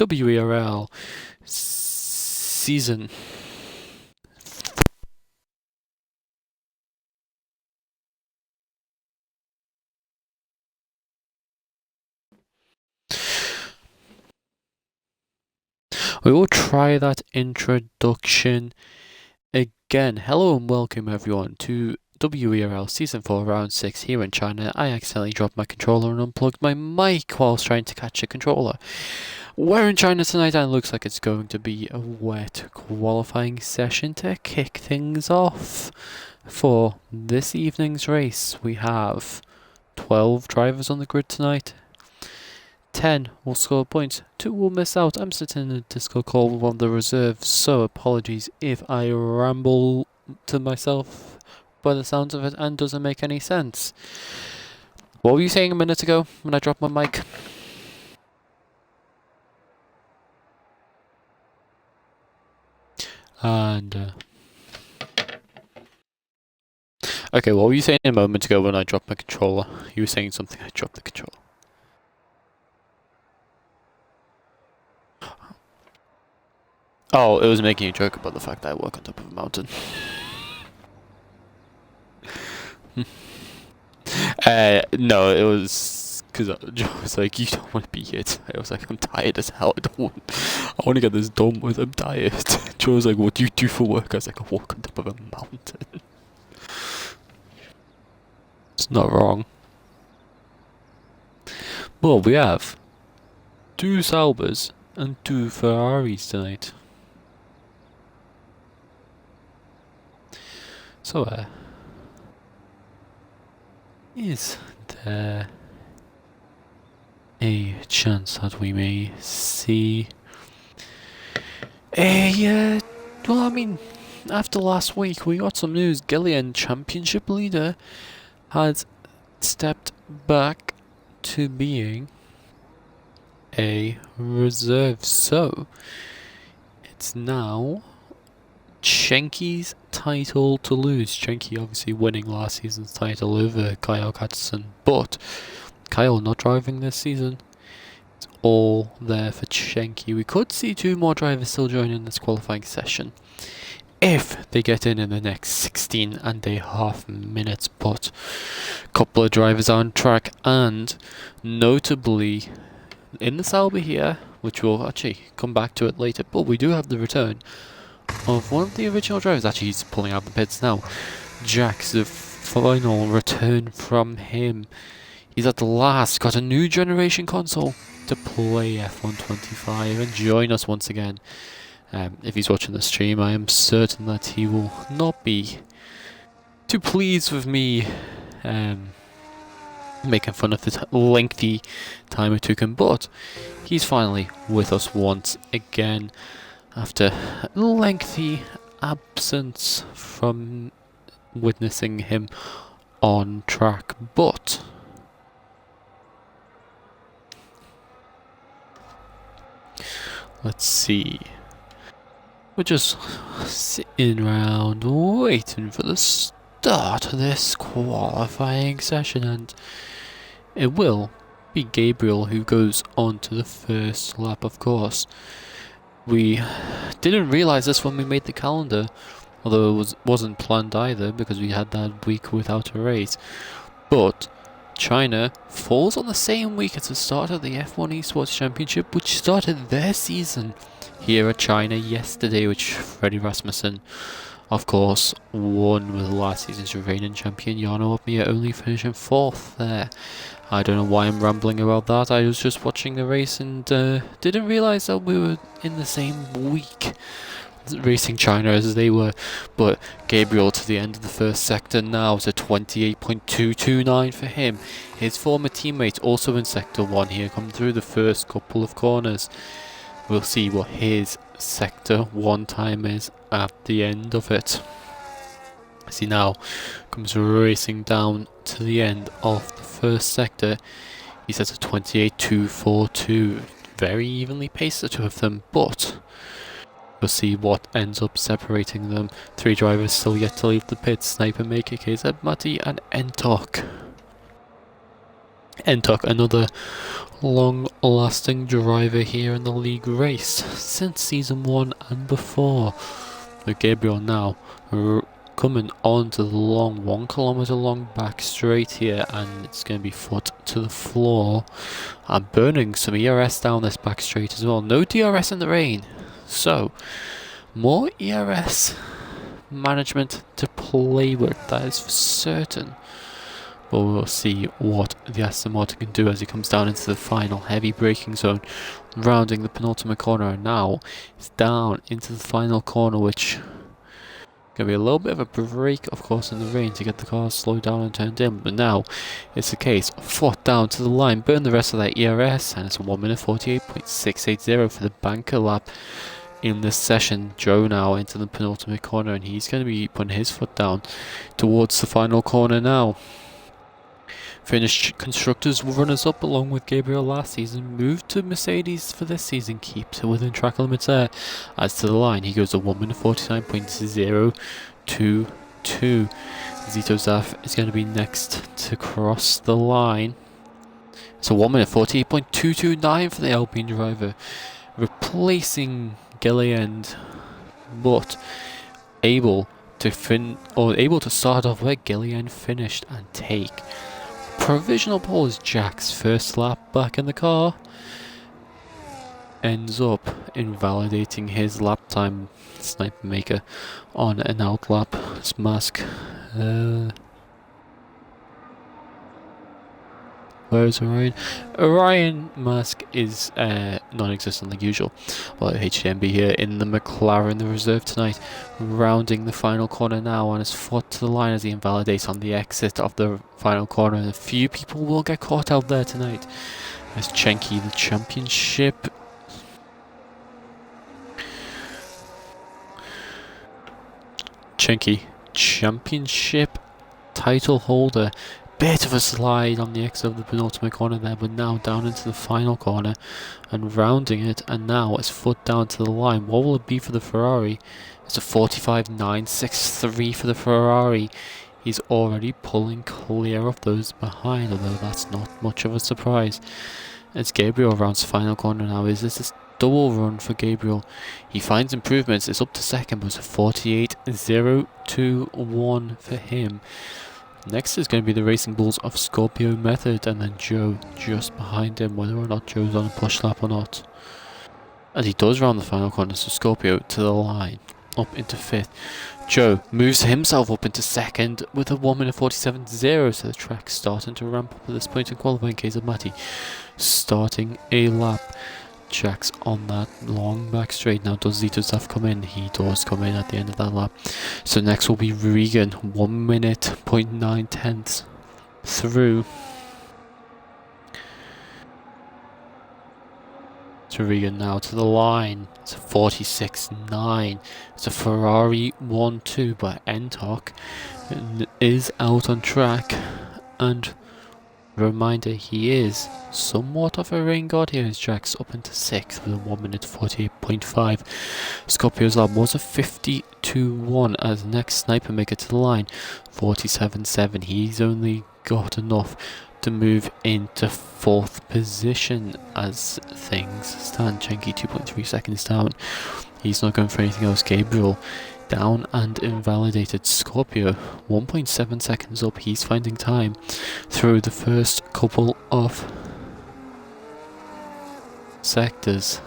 WeRL season. We will try that introduction again. Hello and welcome everyone to WeRL Season 4 Round 6 here in China. I accidentally dropped my controller and unplugged my mic whilst trying to catch a controller. We're in China tonight and it looks like it's going to be a wet qualifying session to kick things off. For this evening's race we have 12 drivers on the grid tonight. 10 will score points, 2 will miss out. I'm sitting in a Discord call with one of the reserves, so apologies if I ramble to myself by the sounds of it and doesn't make any sense. What were you saying a minute ago when I dropped my mic? And okay, what were you saying a moment ago when I dropped my controller? You were saying something, I dropped the controller. Oh, it was making a joke about the fact that I work on top of a mountain. No, it was because Joe was like, "You don't want to be here today." I was like, "I'm tired as hell. I want to get this done with. I'm tired." Joe was like, "What do you do for work?" I was like, "I walk on top of a mountain." It's not wrong. Well, we have 2 Saubers and 2 Ferraris tonight. So, is there a chance that we may see well, I mean, after last week we got some news. Gillian, championship leader, had stepped back to being a reserve, so it's now Schenke's title to lose. Schenke obviously winning last season's title over Kyle Katzen, but Kyle not driving this season. It's all there for Schenke. We could see 2 more drivers still joining this qualifying session if they get in the next 16.5 minutes, but a couple of drivers are on track, and notably in the Sauber here, which we'll actually come back to it later, but we do have the return of one of the original drivers. Actually, he's pulling out the pits now. Jack's the final return from him. He's at the last got a new generation console to play F125 and join us once again. If he's watching the stream, I am certain that he will not be too pleased with me making fun of the lengthy time it took him, but he's finally with us once again after a lengthy absence from witnessing him on track. But let's see, we're just sitting around waiting for the start of this qualifying session, and it will be Gabriel who goes on to the first lap. Of course, we didn't realise this when we made the calendar, although it wasn't planned either because we had that week without a race. But China falls on the same week as the start of the F1 Esports Championship, which started their season here at China yesterday, which Freddie Rasmussen, of course, won with last season's reigning champion Jarno Opmeer only finishing 4th there. I don't know why I'm rambling about that. I was just watching the race and didn't realise that we were in the same week racing China as they were. But Gabriel to the end of the first sector now to 28.229 for him. His former teammate also in sector 1 here, come through the first couple of corners. We'll see what his sector 1 time is at the end of it. As he now comes racing down to the end of the first sector. He's at a 28.242. Very evenly paced, the 2 of them, but we'll see what ends up separating them. 3 drivers still yet to leave the pits: Sniper, Maker, KZ, Matti and Entok. Entok, another long-lasting driver here in the league race since season 1 and before. With Gabriel now coming onto the long 1 kilometer long back straight here, and it's going to be foot to the floor and burning some ERS down this back straight as well. No DRS in the rain, so more ERS management to play with, that is for certain. But we'll see what the Aston Martin can do as he comes down into the final heavy braking zone, rounding the penultimate corner, and now it's down into the final corner, which going to be a little bit of a break, of course, in the rain to get the car slowed down and turned in. But now it's a case of foot down to the line, burn the rest of that ERS, and it's a 1 minute 48.680 for the banker lap in this session. Joe now into the penultimate corner, and he's going to be putting his foot down towards the final corner now. Finished constructors runners-up along with Gabriel last season, moved to Mercedes for this season, keeps it within track limits there. As to the line, he goes a 1 minute 49.022. Zito Zaf is going to be next to cross the line. It's a 1 minute 48.229 for the Alpine driver, replacing Gilliland, but able to start off where Gilliland finished and take provisional pole as Jack's first lap back in the car. Ends up invalidating his lap time, Sniper Maker, on an outlap. His mask. Where is Orion? Orion mask is non-existent like usual. Well, HDMB here in the McLaren, the reserve tonight, rounding the final corner now on his foot to the line as he invalidates on the exit of the final corner. And a few people will get caught out there tonight as Chenky, the championship title holder. Bit of a slide on the exit of the penultimate corner there, but now down into the final corner and rounding it, and now it's foot down to the line. What will it be for the Ferrari? It's a 45.963 for the Ferrari. He's already pulling clear of those behind, although that's not much of a surprise. It's Gabriel rounds the final corner now. Is this a double run for Gabriel? He finds improvements. It's up to second, but it's a 48.021 for him. Next is going to be the Racing Bulls of Scorpio Method, and then Joe just behind him, whether or not Joe's on a push lap or not. As he does round the final corner, so Scorpio to the line, up into 5th. Joe moves himself up into 2nd with a 1 minute 47.0, so the track's starting to ramp up at this point in qualifying. In case of Matty starting a lap. Jack's on that long back straight. Now does Zito Zaf come in? He does come in at the end of that lap. So next will be Regan, 1 minute 0.9 through to Regan now to the line. It's a 46.9. It's a Ferrari 1-2, but Entok is out on track, and reminder, he is somewhat of a rain god here as Jack's up into 6th with a 1 minute 48.5. Scorpio's lap was a 52.1 as the next Sniper Maker to the line, 47.7. He's only got enough to move into 4th position as things stand. Chenky 2.3 seconds down. He's not going for anything else. Gabriel down and invalidated. Scorpio 1.7 seconds up. He's finding time through the first couple of sectors.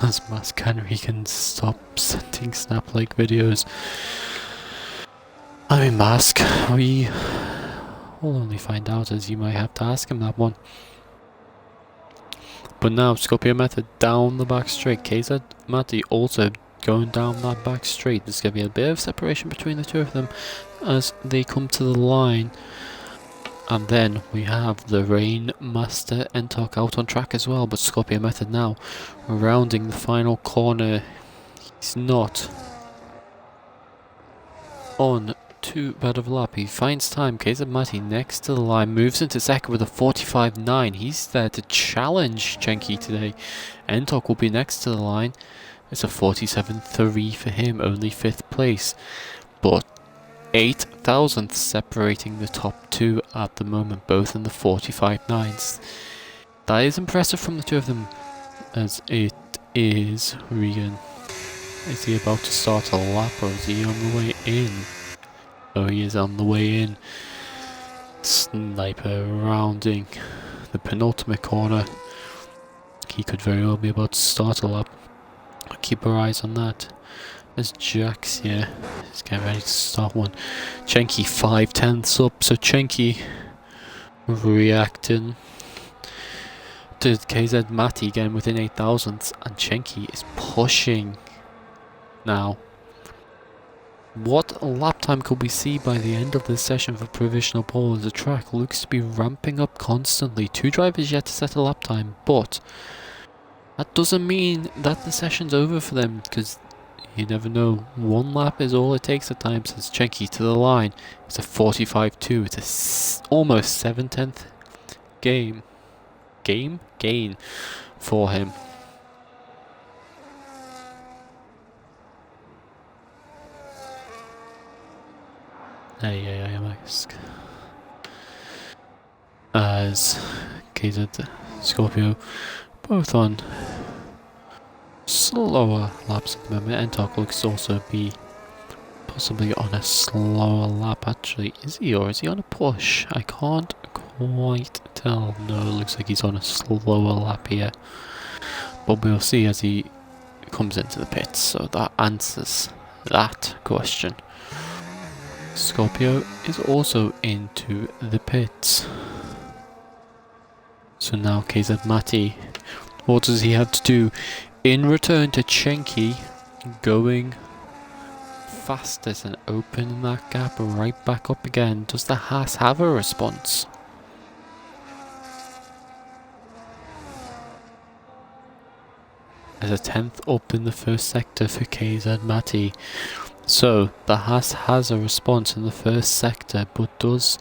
As Mask Henry can stop sending snap-like videos. I mean, Mask, we will only find out, as you might have to ask him that one. But now Scorpio Method down the back straight. KZ Matty also going down that back straight. There's going to be a bit of separation between the two of them as they come to the line. And then we have the Rain Master Entok out on track as well. But Scorpio Method now rounding the final corner. He's not on too bad of a lap. He finds time. KZ Matty next to the line, moves into 2nd with a 45.9. He's there to challenge Chenky today. Entok will be next to the line. It's a 47.3 for him, only 5th place. But 8 thousandths separating the top two at the moment, both in the 45.9s. That is impressive from the two of them, as it is Regan. Is he about to start a lap, or is he on the way in? Oh, he is on the way in. Sniper rounding the penultimate corner. He could very well be about to start a lap. Keep our eyes on that. There's Jax here. He's getting ready to start one. Chenky 5/10ths up, so Chenky reacting to KZ Matty again within 8 thousandths, and Chenky is pushing now. What lap time could we see by the end of this session for provisional pole, as the track looks to be ramping up constantly? Two drivers yet to set a lap time, but that doesn't mean that the session's over for them, because you never know. One lap is all it takes at times. As Chenky to the line, it's a 45.2. It's a almost 7/10 gain for him. Mask. As KZ Scorpio both on slower laps at the moment. Entok looks to also be possibly on a slower lap. Actually, is he, or is he on a push? I can't quite tell. No, it looks like he's on a slower lap here, but we'll see as he comes into the pits, so that answers that question. Scorpio is also into the pits. So now KZ Matty, what does he have to do in return to Chenky going fastest and opening that gap right back up again? Does the Haas have a response? There's a 10th up in the first sector for KZ Matty. So the Haas has a response in the first sector, but does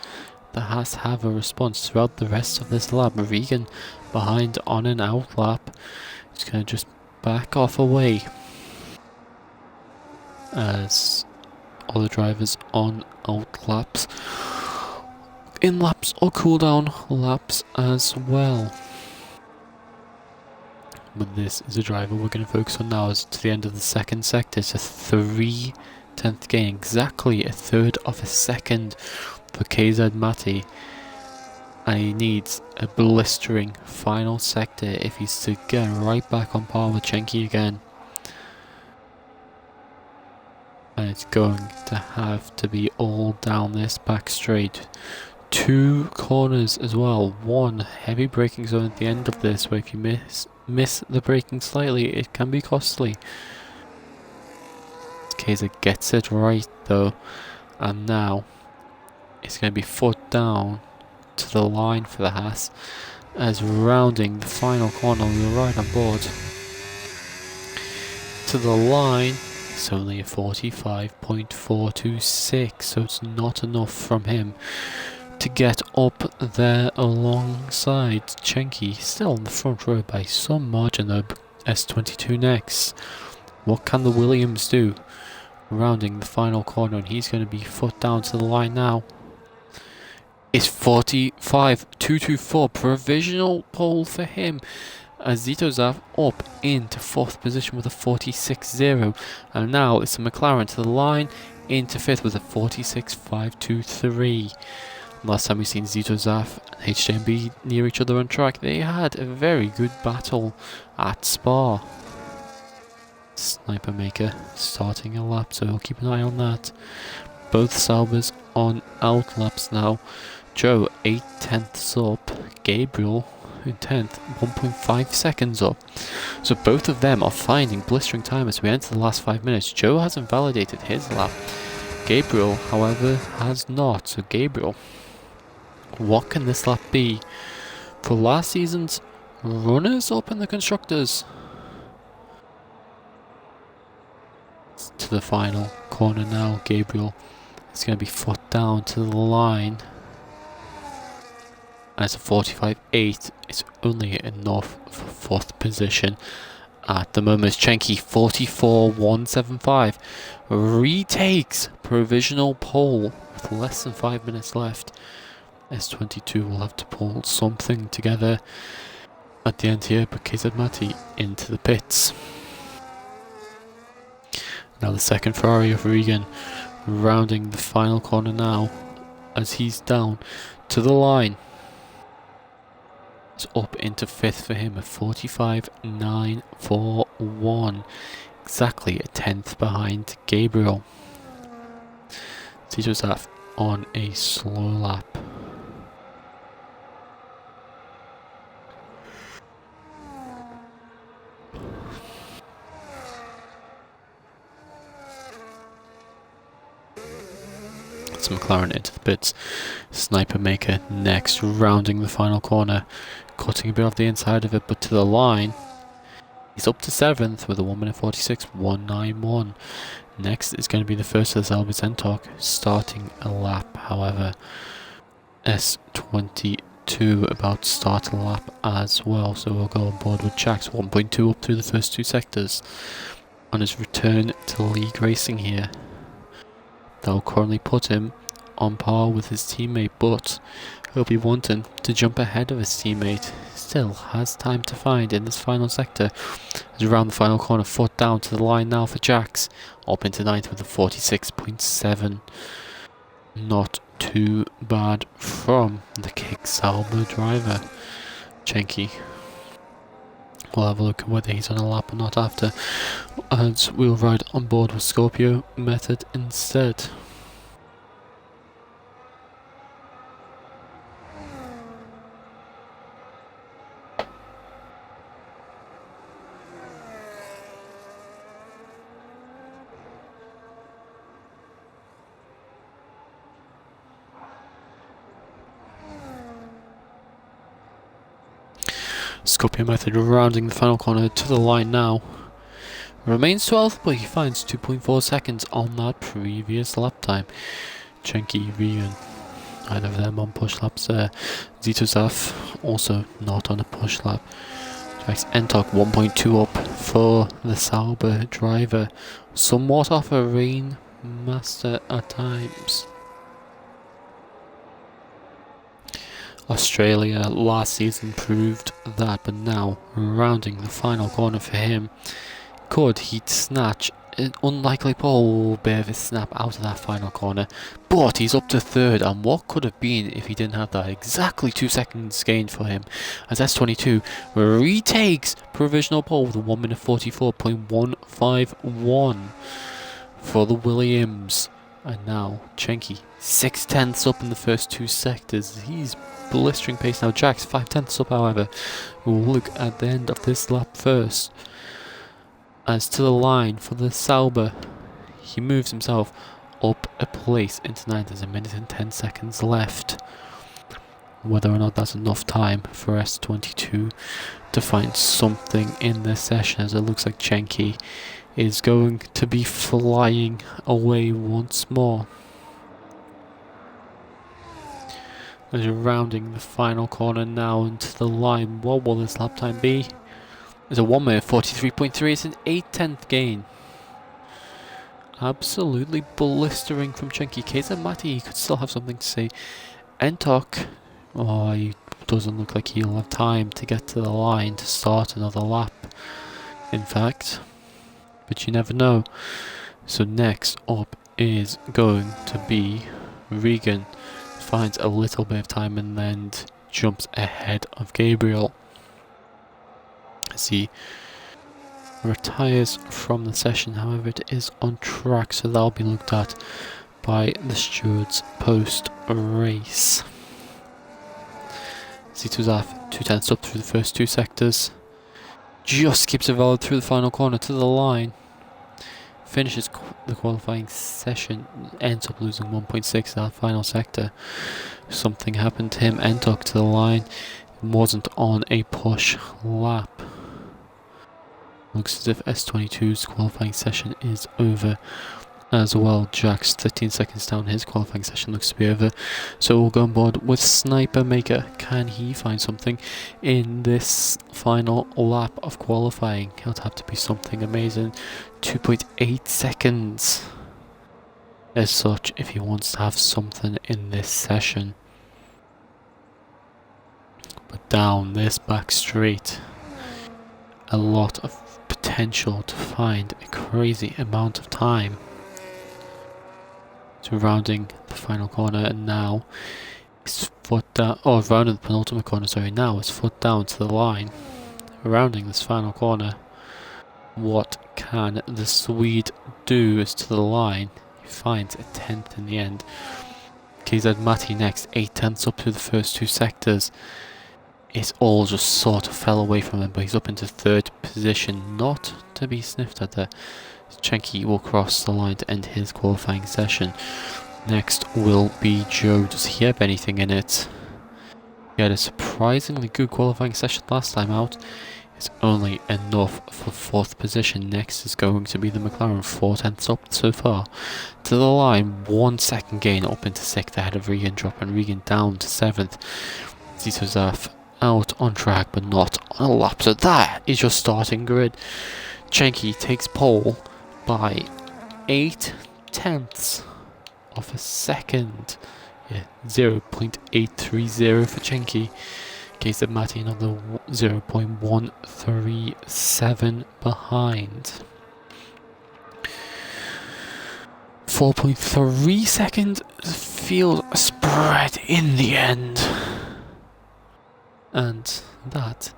the Haas have a response throughout the rest of this lap? Regan behind on an out lap. He's going to just back off away as other drivers on out laps, in laps or cooldown laps as well. But this is a driver we're going to focus on now, as to the end of the second sector. It's a 3/10 gain, exactly a third of a second for KZ Matty, and he needs a blistering final sector if he's to get right back on par with Chenky again. And it's going to have to be all down this back straight. Two corners as well. One heavy braking zone at the end of this, where if you miss the braking slightly, it can be costly. KZ gets it right though, and now it's going to be foot down to the line for the Haas, as rounding the final corner. We're right on board to the line. It's only a 45.426, so it's not enough from him to get up there alongside Chenky. Still in the front row by some margin though. S22 next. What can the Williams do? Rounding the final corner, and he's going to be foot down to the line now. It's 45.224, provisional pole for him, as Zitozav up into 4th position with a 46.0, and now it's a McLaren to the line into 5th with a 46.523. Last time we seen Zitozav and HJMB near each other on track, they had a very good battle at Spa. Sniper Maker starting a lap, so we'll keep an eye on that. Both Saubers on out laps now. Joe 8/10ths up, Gabriel in 10th, 1.5 seconds up. So both of them are finding blistering time as we enter the last 5 minutes. Joe hasn't validated his lap. Gabriel, however, has not. So Gabriel, what can this lap be for last season's runners-up in the Constructors? To the final corner now. Gabriel is going to be foot down to the line. And it's a 45.8. It's only enough for 4th position, At the moment, Chenky 44.175 retakes provisional pole with less than 5 minutes left. S22 will have to pull something together at the end here, but KZ Mati into the pits. Now the second Ferrari of Regan rounding the final corner now as he's down to the line. It's up into 5th for him at 45.941, exactly a 10th behind Gabriel. Tito's on a slow lap. It's McLaren into the pits. Sniper Maker next, rounding the final corner, cutting a bit off the inside of it, but to the line. He's up to 7th with a 1 minute 46.191. Next is going to be the first of the Zelby Zentok, starting a lap. However, S22 about to start a lap as well, so we'll go on board with Jax 1.2 up through the first 2 sectors on his return to league racing here. That will currently put him on par with his teammate, but he'll be wanting to jump ahead of his teammate. Still has time to find in this final sector. As around the final corner, foot down to the line now for Jax. Up into 9th with a 46.7. Not too bad from the Kick Sauber driver. Chenky. We'll have a look at whether he's on a lap or not after, as we'll ride on board with Scorpio method instead. Scorpio method rounding the final corner to the line now. Remains 12th, but he finds 2.4 seconds on that previous lap time. Chenky, Regan, either of them on push laps there. Zitozaf also not on a push lap. Jax Entok 1.2 up for the Sauber driver. Somewhat off a rain master at times. Australia last season proved that, but now rounding the final corner for him, could he snatch an unlikely pole Bevis snap out of that final corner, but he's up to 3rd, and what could have been if he didn't have that exactly 2 seconds gained for him, as S22 retakes provisional pole with a 1 minute 44.151 for the Williams. And now Chenky 6/10ths up in the first 2 sectors. He's blistering pace now. Jax 5/10ths up, however. We'll look at the end of this lap first. As to the line for the Sauber, he moves himself up a place into 9th. There's 1 minute and 10 seconds left. Whether or not that's enough time for S22 to find something in this session, as it looks like Chenky is going to be flying away once more. As you're rounding the final corner now into the line, what will this lap time be? It's a 1 minute 43.3, it's an 8/10th gain. Absolutely blistering from Chenky. KZ Mati, he could still have something to say. Entok, oh, he doesn't look like he'll have time to get to the line to start another lap, in fact. But you never know. So next up is going to be Regan. Finds a little bit of time and then jumps ahead of Gabriel as he retires from the session. However, it is on track, so that'll be looked at by the stewards post race. Zituzaf 2/10ths up through the first 2 sectors. Just skips a valid through the final corner to the line. Finishes the qualifying session, ends up losing 1.6 in that final sector. Something happened to him. Entok to the line, wasn't on a push lap. Looks as if S22's qualifying session is over as well. Jack's 13 seconds down, his qualifying session looks to be over, so we'll go on board with Sniper Maker. Can he find something in this final lap of qualifying? It'll have to be something amazing. 2.8 seconds as such if he wants to have something in this session. But down this back straight, a lot of potential to find a crazy amount of time. So rounding the final corner, and now his foot down, rounding the penultimate corner, sorry, now his foot down to the line. Rounding this final corner, what can the Swede do as to the line? He finds a 10th in the end. KZ Matti next, 8 tenths up through the first two sectors. It all just sort of fell away from him, but he's up into third position, not to be sniffed at there. Chenky will cross the line to end his qualifying session. Next will be Joe. Does he have anything in it? He had a surprisingly good qualifying session last time out. It's only enough for fourth position. Next is going to be the McLaren, 4 tenths up so far. To the line, 1 second gain up into 6th ahead of Regan, dropping Regan down to 7th. Zito Zaf out on track, but not on a lap. So that is your starting grid. Chenky takes pole by 8 tenths of a second. Yeah, 0.830 for Chenky. KZ Matti another 0.137 behind. 4.3 second field spread in the end. And that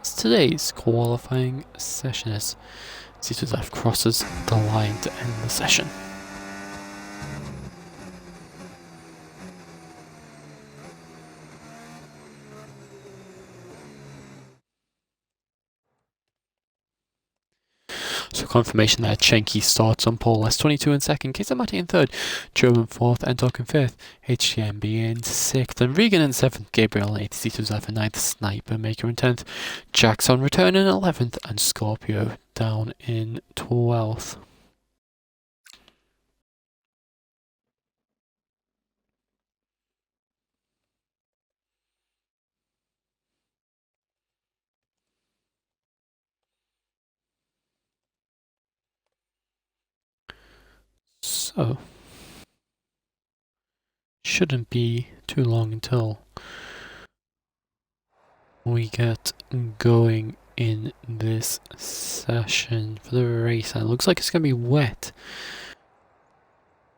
is today's qualifying session as Zito crosses the line to end the session. So confirmation that Chenky starts on pole, S22 in second, Kizamati in third, Joe in fourth, Entok in fifth, HTMB in sixth, and Regan in seventh, Gabriel in eighth, Zito's in ninth, Sniper Maker in 10th, Jackson return in 11th, and Scorpio down in 12th. So, shouldn't be too long until we get going in this session for the race. And it looks like it's going to be wet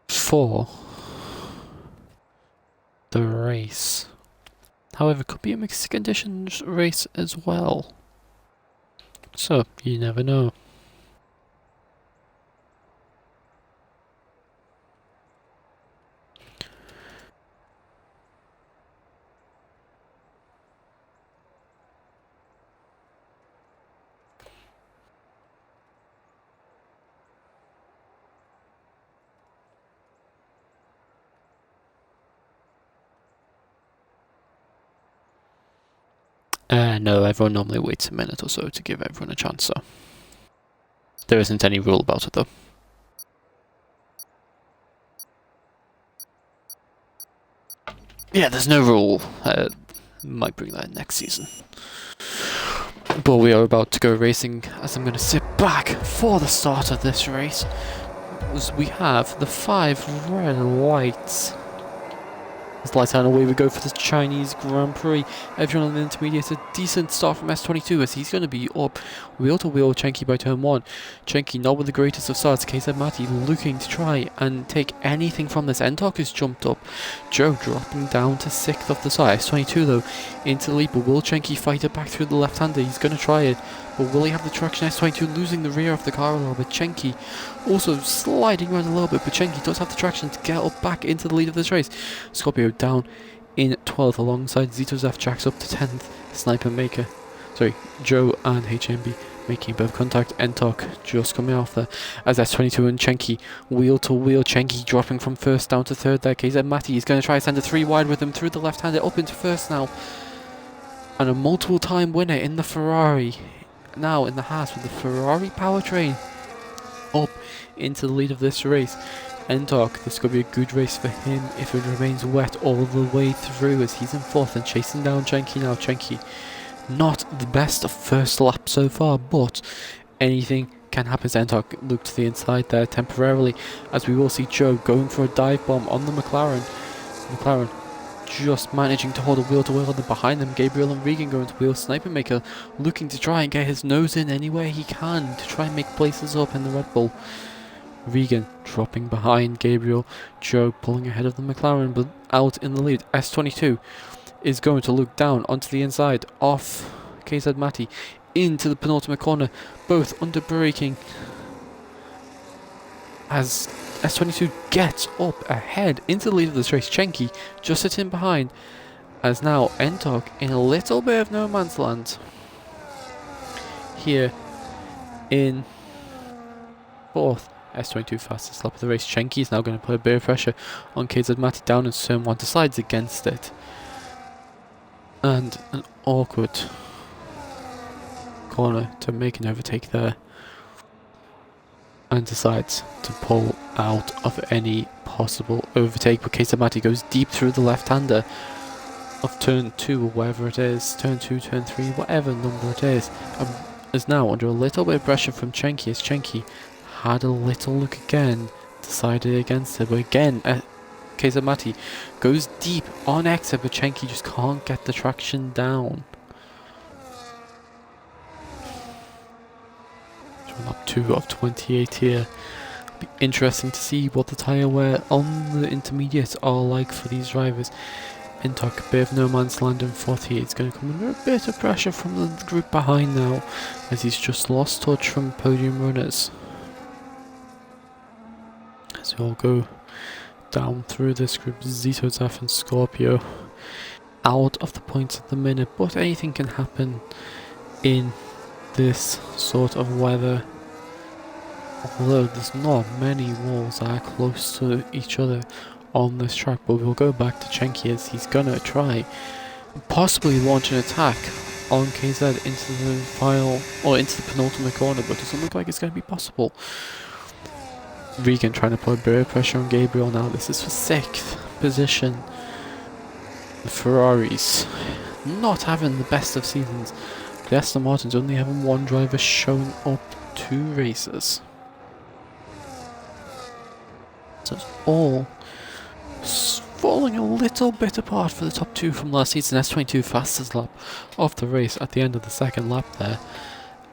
for the race. However, it could be a mixed conditions race as well. So, you never know. No, everyone normally waits a minute or so to give everyone a chance, so there isn't any rule about it though. Yeah, there's no rule. Might bring that in next season. But we are about to go racing as I'm going to sit back for the start of this race. As we have the 5 red lights. As lights out, away we go for the Chinese Grand Prix. Everyone on the intermediate, a decent start from S22 as he's going to be up wheel to wheel Chenky by turn 1. Chenky not with the greatest of starts. KZ Matti looking to try and take anything from this. Entok has jumped up. Joe dropping down to 6th off the side. S22 though into the lead, but will Chenky fight it back through the left-hander? He's going to try it, but will he have the traction? S22 losing the rear of the car a little bit. Chenky also sliding around a little bit, but Chenky does have the traction to get up back into the lead of this race. Scorpio down in 12th alongside Zitozaf. Jacks up to 10th. Sniper Maker, sorry, Joe and HMB making a bit of contact. Entok just coming off there as S22 and Chenky wheel to wheel. Chenky dropping from first down to third there. KZ Matti is going to try to send a 3 wide with him through the left-hander up into first now. And a multiple time winner in the Ferrari. Now in the Haas with the Ferrari powertrain. up into the lead of this race. Entok, this could be a good race for him if it remains wet all the way through as he's in 4th and chasing down Chenky now. Chenky, not the best first lap so far, but anything can happen as Entok look to the inside there temporarily, as we will see Joe going for a dive bomb on the McLaren. McLaren just managing to hold a wheel to wheel, and then behind them Gabriel and Regan going to wheel. Sniper Maker looking to try and get his nose in anywhere he can to try and make places up in the Red Bull. Regan dropping behind Gabriel, Joe pulling ahead of the McLaren but out in the lead. S22 is going to look down onto the inside off KZ Matty into the penultimate corner, both under braking as S22 gets up ahead into the lead of this race. Chenky just sitting behind as now Entok in a little bit of no man's land here in 4th. S22 fastest lap of the race. Chenky is now going to put a bit of pressure on KZ Matty down in turn 1, decides against it. And an awkward corner to make an overtake there. And decides to pull out of any possible overtake. But KZ Matty goes deep through the left-hander of turn 2 or wherever it is. Turn 2, turn 3, whatever number it is. Is now under a little bit of pressure from Chenky as Chenky had a little look again, decided against it, but again KZ Matty goes deep on exit, but Chenky just can't get the traction down. Lap 2 of 28 here. Be interesting to see what the tyre wear on the intermediates are like for these drivers. Entok, a bit of no man's land in 40. It's going to come under a bit of pressure from the group behind now, as he's just lost touch from podium runners. As we all go down through this group, Zito, Zaf and Scorpio out of the points at the minute, but anything can happen in this sort of weather. Although there's not many walls that are close to each other on this track, but we'll go back to Chenky as he's gonna try possibly launch an attack on KZ into the final or into the penultimate corner, but it doesn't look like it's going to be possible. Regan trying to put a bit of pressure on Gabriel now. This is for 6th position. The Ferraris not having the best of seasons. The Aston Martins only having one driver showing up 2 races. So it's all falling a little bit apart for the top 2 from last season. S22 fastest lap of the race at the end of the 2nd lap there.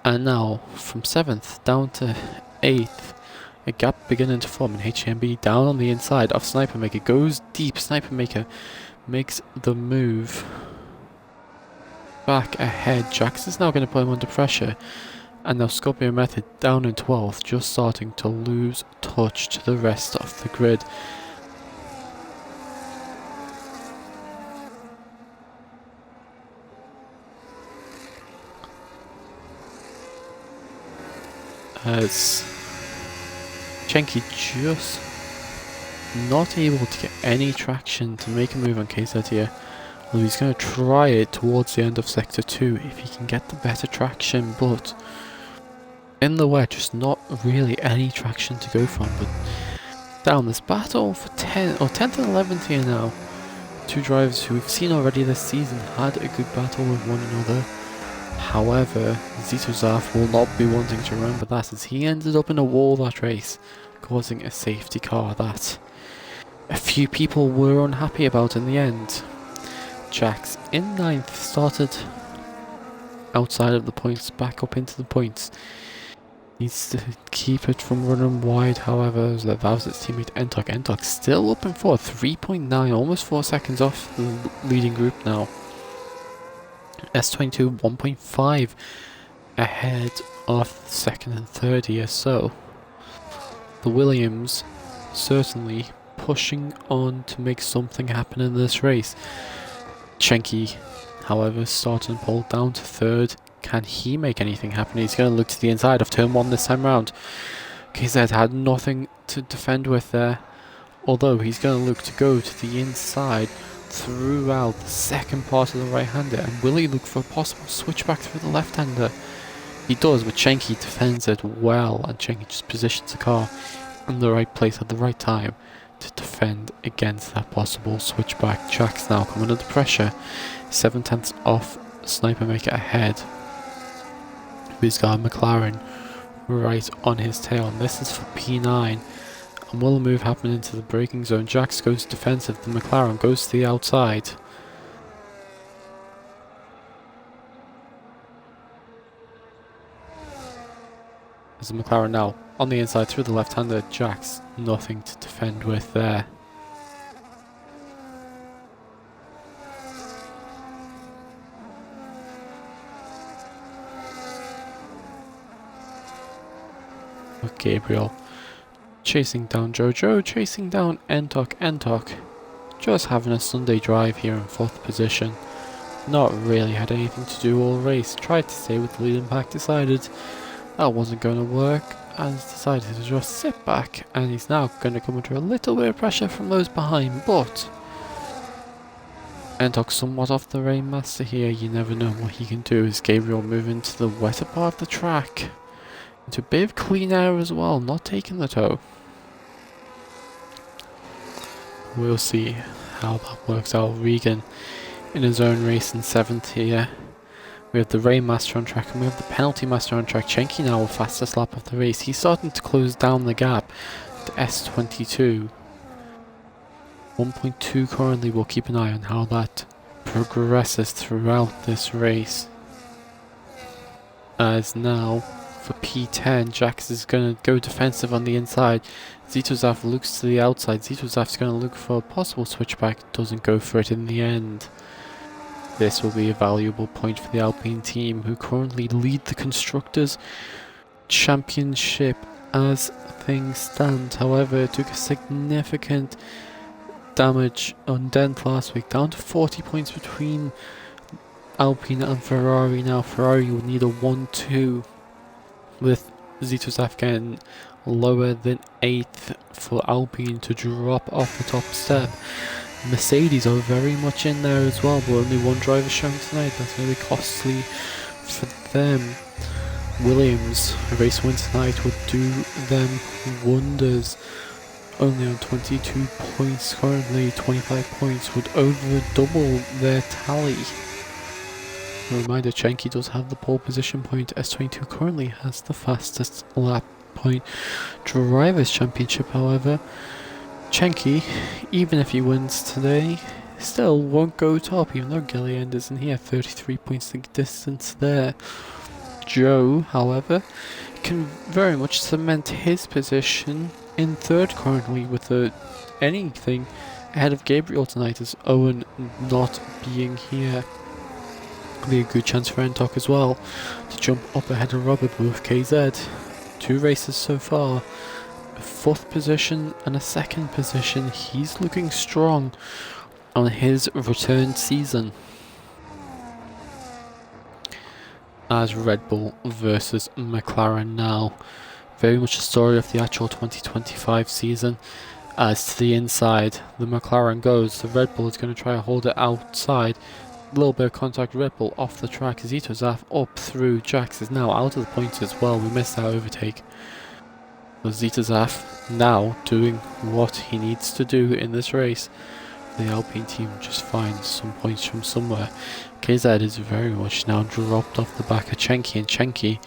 And now from 7th down to 8th. A gap beginning to form in HMB down on the inside of Sniper Maker. Goes deep. Sniper Maker makes the move back ahead. Jax is now going to put him under pressure. And now Scorpio Method down in 12th, just starting to lose touch to the rest of the grid. As Chenky just not able to get any traction to make a move on KZ here. Well, he's going to try it towards the end of Sector 2 if he can get the better traction, but in the wet, just not really any traction to go from. But down this battle for 10th and 11th here now. 2 drivers who we've seen already this season had a good battle with one another. However, Zito Zaf will not be wanting to remember that, as he ended up in a wall that race, causing a safety car that a few people were unhappy about in the end. Jax in 9th started outside of the points, back up into the points. Needs to keep it from running wide, however, that was its teammate Entok. Entok still up in 4th, 3.9, almost 4 seconds off the leading group now. S22 1.5 ahead of 2nd and 3rd here, so the Williams certainly pushing on to make something happen in this race. Chenky, however, starting pole down to 3rd. Can he make anything happen? He's going to look to the inside of turn 1 this time round. KZ had nothing to defend with there, although he's going to look to go to the inside throughout the second part of the right-hander, and will he look for a possible switchback through the left-hander? He does, but Chenky defends it well, and Chenky just positions the car in the right place at the right time to defend against that possible switchback. Jack's now coming under pressure. 7/10 off Sniper Maker ahead. He's got McLaren right on his tail, and this is for P9. And will a move happen into the braking zone? Jax goes defensive, the McLaren goes to the outside. There's the McLaren now on the inside through the left-hander. Jax, nothing to defend with there. With Gabriel chasing down Jojo, chasing down Entok. Just having a Sunday drive here in 4th position. Not really had anything to do all race. Tried to stay with the leading pack, decided that wasn't going to work, and decided to just sit back, and he's now going to come under a little bit of pressure from those behind, but Entok somewhat off the Rainmaster here. You never know what he can do as Gabriel moving to the wetter part of the track. Into a bit of clean air as well, not taking the toe. We'll see how that works out. Regan in his own race in 7th here. We have the Rainmaster on track and we have the Penalty Master on track. Chenky now with fastest lap of the race. He's starting to close down the gap to S22. 1.2 currently. We'll keep an eye on how that progresses throughout this race. As now for P10, Jax is going to go defensive on the inside. Zitozaf looks to the outside. Zitozaf's going to look for a possible switchback. Doesn't go for it in the end. This will be a valuable point for the Alpine team, who currently lead the Constructors' Championship as things stand. However, it took a significant damage on dent last week, down to 40 points between Alpine and Ferrari. Now Ferrari will need a 1-2, with Zitozaf getting lower than 8th for Alpine to drop off the top step. Mercedes are very much in there as well, but only one driver showing tonight. That's going to be costly for them. Williams, a race win tonight would do them wonders. Only on 22 points currently. 25 points would over double their tally. A reminder, Chenky does have the pole position point. S22 currently has the fastest lap point. Drivers' Championship, however, Chenky, even if he wins today, still won't go top, even though Gilliand isn't here. 33 points the distance there. Joe, however, can very much cement his position in 3rd currently, with anything ahead of Gabriel tonight, as Owen not being here. Be a good chance for Entok as well to jump up ahead of Robert, but with KZ. 2 races so far. A 4th position and a 2nd position. He's looking strong on his return season. As Red Bull versus McLaren now. Very much the story of the actual 2025 season. As to the inside, the McLaren goes. The Red Bull is going to try to hold it outside. A little bit of contact. Red Bull off the track. Zitozaf up through. Jax is now out of the points as well. We missed that overtake. Zitozaf now doing what he needs to do in this race. The Alpine team just finds some points from somewhere. KZ is very much now dropped off the back of Chenky, and Chenky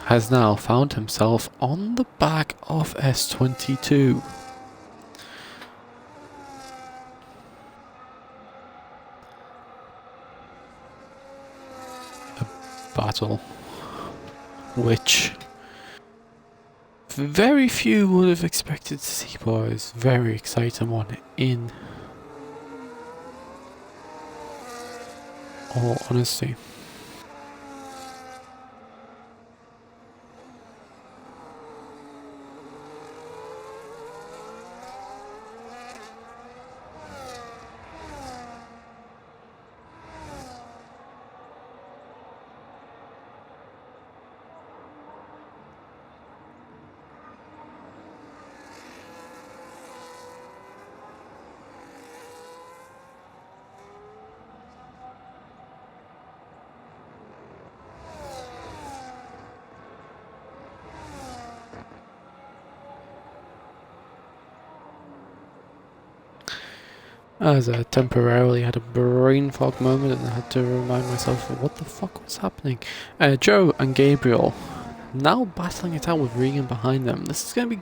has now found himself on the back of S22. A battle which very few would have expected to see, boys. Very exciting one in all honesty. As I temporarily had a brain fog moment and I had to remind myself of what the fuck was happening. Joe and Gabriel now battling it out with Regan behind them. This is going to be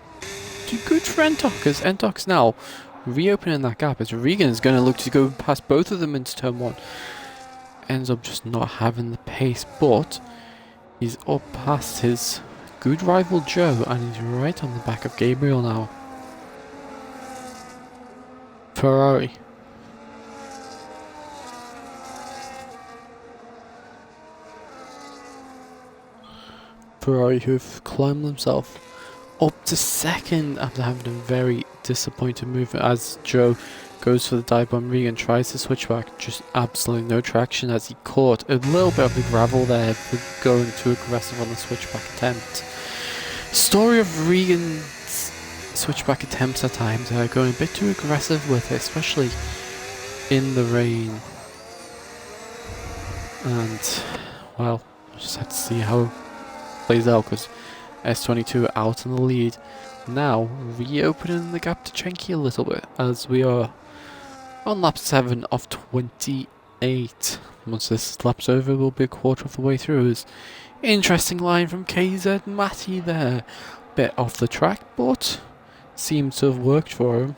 too good for Entok, because Entok's now reopening that gap as Regan is going to look to go past both of them into turn 1. Ends up just not having the pace, but he's up past his good rival Joe and he's right on the back of Gabriel now. Ferrari. Ferrari, who've climbed themselves up to second after having a very disappointing move as Joe goes for the dive bomb. Regan tries to switch back, just absolutely no traction as he caught a little bit of the gravel there for going too aggressive on the switchback attempt. Story of Regan's switchback attempts at times are going a bit too aggressive with it, especially in the rain. And, well, just have to see how plays out because S22 out in the lead. Now reopening the gap to Chenky a little bit as we are on lap 7 of 28. Once this lap's over, we'll be a quarter of the way through. It's interesting line from KZ Matty there. Bit off the track, but seems to have worked for him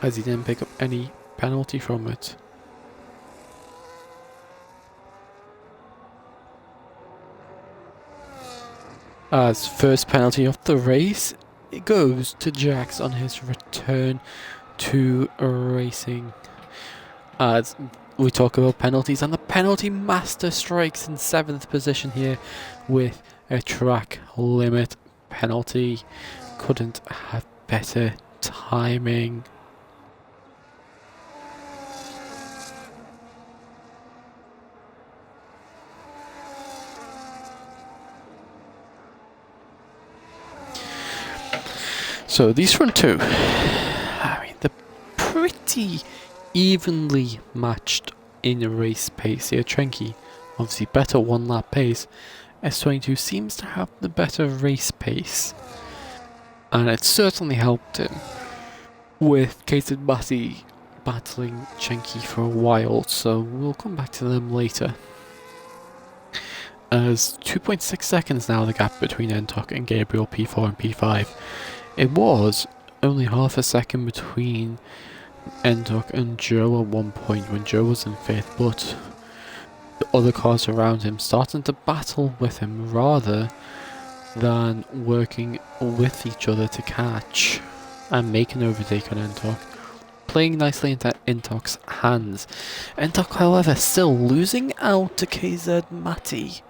as he didn't pick up any penalty from it. As first penalty of the race, it goes to Jax on his return to racing. As we talk about penalties, and the penalty master strikes in 7th position here with a track limit penalty. Couldn't have better timing. So these front two, I mean, they're pretty evenly matched in a race pace here. Trenky, obviously better one lap pace. S22 seems to have the better race pace, and it certainly helped him with Kated Batty battling Chenky for a while, so we'll come back to them later. As 2.6 seconds now the gap between Entok and Gabriel P4 and P5. It was only half a second between Entok and Joe at one point when Joe was in 5th, but the other cars around him starting to battle with him rather than working with each other to catch and make an overtake on Entok. Playing nicely into Entok's hands. Entok, however, still losing out to KZ Matty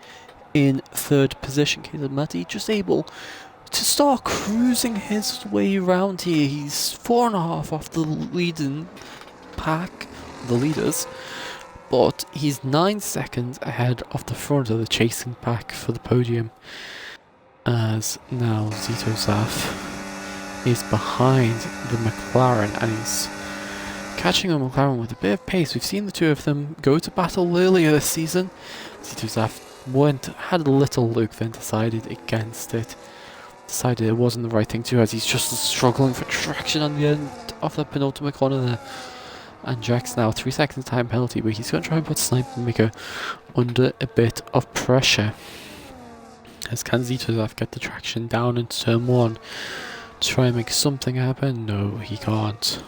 in 3rd position. KZ Matty just able to start cruising his way around here. He's 4.5 off the leading pack, the leaders, but he's 9 seconds ahead of the front of the chasing pack for the podium. As now Zito Zaf is behind the McLaren and he's catching the McLaren with a bit of pace. We've seen the two of them go to battle earlier this season. Zito Zaf had a little look, then decided against it. Decided it wasn't the right thing to do as he's just struggling for traction on the end of the penultimate corner there. And Jack's now 3 seconds time penalty, but he's going to try and put Sniper Maker under a bit of pressure. As can Zitozaf get the traction down into turn 1 to try and make something happen? No, he can't.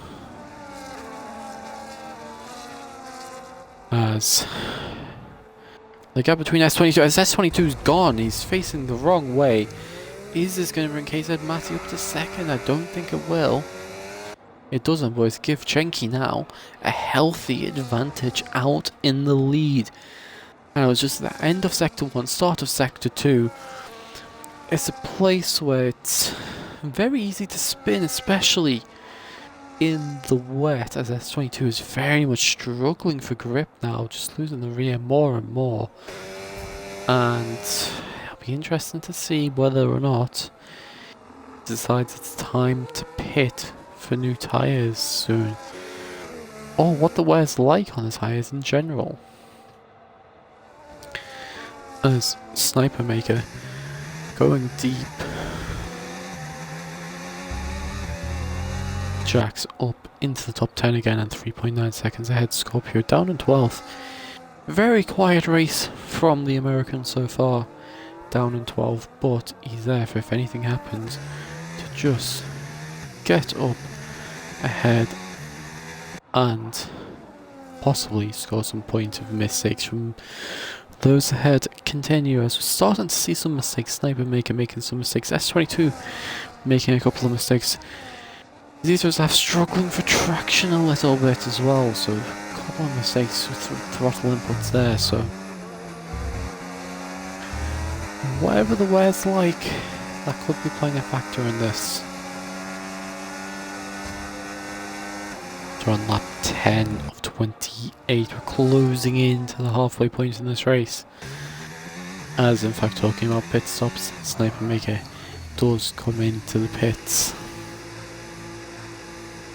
As the gap between S22, as S22's gone, he's facing the wrong way. Is this going to bring KZ Matty up to 2nd? I don't think it will. It doesn't, boys. Give Chenky now a healthy advantage out in the lead. And it was just the end of Sector 1, start of Sector 2. It's a place where it's very easy to spin, especially in the wet, as S22 is very much struggling for grip now, just losing the rear more and more. And it'll be interesting to see whether or not it decides it's time to pit for new tyres soon, or what the wear's like on the tyres in general. As Sniper Maker going deep, Jax up into the top 10 again and 3.9 seconds ahead. Scorpio down in 12th. Very quiet race from the American so far. Down in 12th, but he's there for if anything happens to just get up ahead and possibly score some points of mistakes from those ahead. Continue as we're starting to see some mistakes. Sniper making some mistakes. S22 making a couple of mistakes. Zetos have struggling for traction a little bit as well, so a couple of mistakes with throttle inputs there, so whatever the wear's like, that could be playing a factor in this. So on lap 10 of 28, we're closing into the halfway point in this race. As in fact, talking about pit stops, Sniper Maker does come into the pits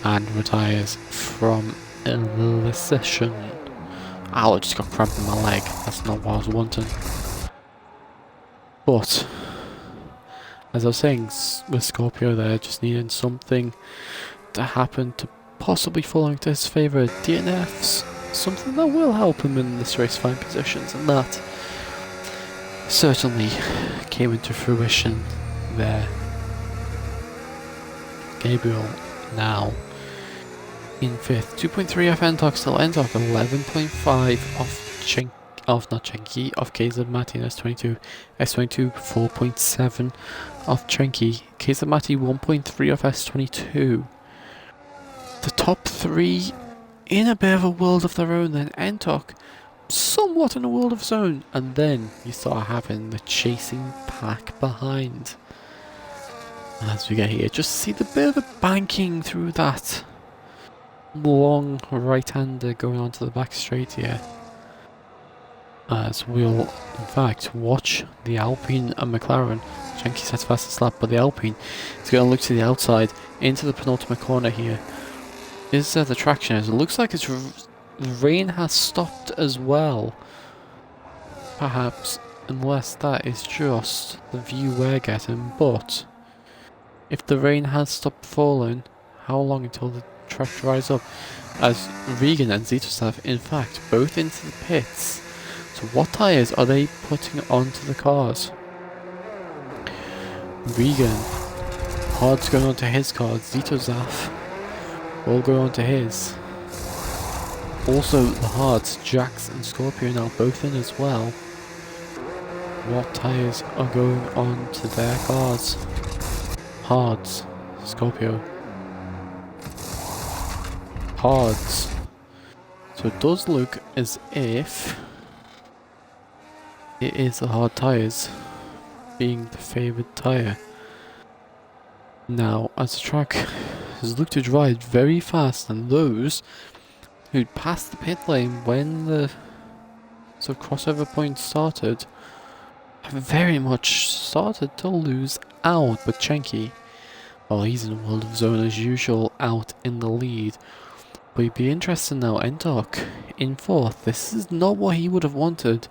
and retires from the session. Ow, I just got cramp in my leg, that's not what I was wanting. But, as I was saying, with Scorpio there, just needing something to happen to possibly fall into his favour. DNFs, something that will help him in this race find positions, and that certainly came into fruition there. Gabriel now in 5th, 2.3 off Entok, still Entok, 11.5 off off KZ Mati and S22, 4.7 off Chenki, KZ Mati 1.3 off S22. The top 3 in a bit of a world of their own, then Entok somewhat in a world of his own, and then you start having the chasing pack behind. As we get here, just see the bit of a banking through that long right-hander going onto the back straight here. As we'll in fact watch the Alpine and McLaren. Chenki sets fastest lap, but the Alpine is going to look to the outside into the penultimate corner here. Is there the traction? As it looks like the rain has stopped as well. Perhaps, unless that is just the view we're getting, but if the rain has stopped falling, how long until the track dries up? As Regan and Zetos have in fact both into the pits. So what tyres are they putting onto the cars? Regan, Hard's going onto his car, Zetozaf will go onto his. Also the Hards, Jax and Scorpio now both in as well. What tyres are going on to their cars? Hards, Scorpio. Hards. So it does look as if it is the hard tyres being the favoured tyre. Now, as the track has looked to drive very fast, and those who'd passed the pit lane when the sort of crossover point started have very much started to lose out. But Chenki, well, he's in a world of his own as usual, out in the lead. But it'd be interesting now, Entok in 4th. This is not what he would have wanted,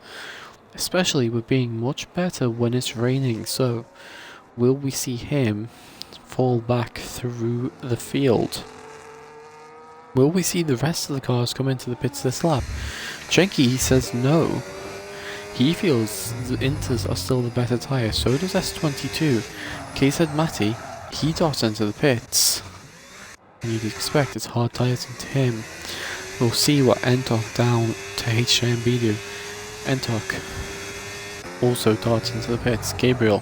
especially with being much better when it's raining. So, will we see him fall back through the field? Will we see the rest of the cars come into the pits this lap? Chenki says no. He feels the Inters are still the better tyre, so does S22. KZ Mati, he darts into the pits. And you'd expect it's hard tyres into him. We'll see what Entok down to HMB do. Entok also darts into the pits. Gabriel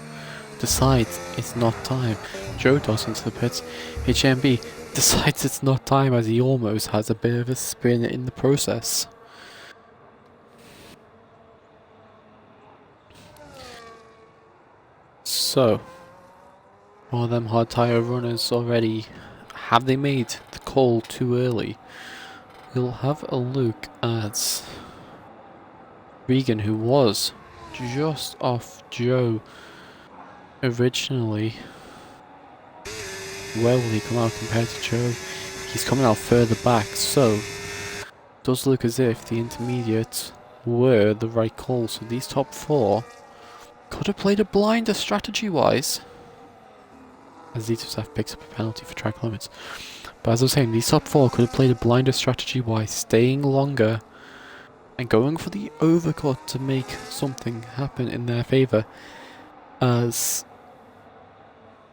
decides it's not time. Joe darts into the pits. HMB decides it's not time as he almost has a bit of a spin in the process. So, all them hard tyre runners already, have they made the call too early? We'll have a look at Regan, who was just off Joe originally. Where will he come out compared to Joe? He's coming out further back, so it does look as if the intermediates were the right call. So these top 4 could have played a blinder strategy wise, as Zetosaf picks up a penalty for track limits. But as I was saying, these top 4 could have played a blinder strategy by staying longer and going for the overcut to make something happen in their favour. As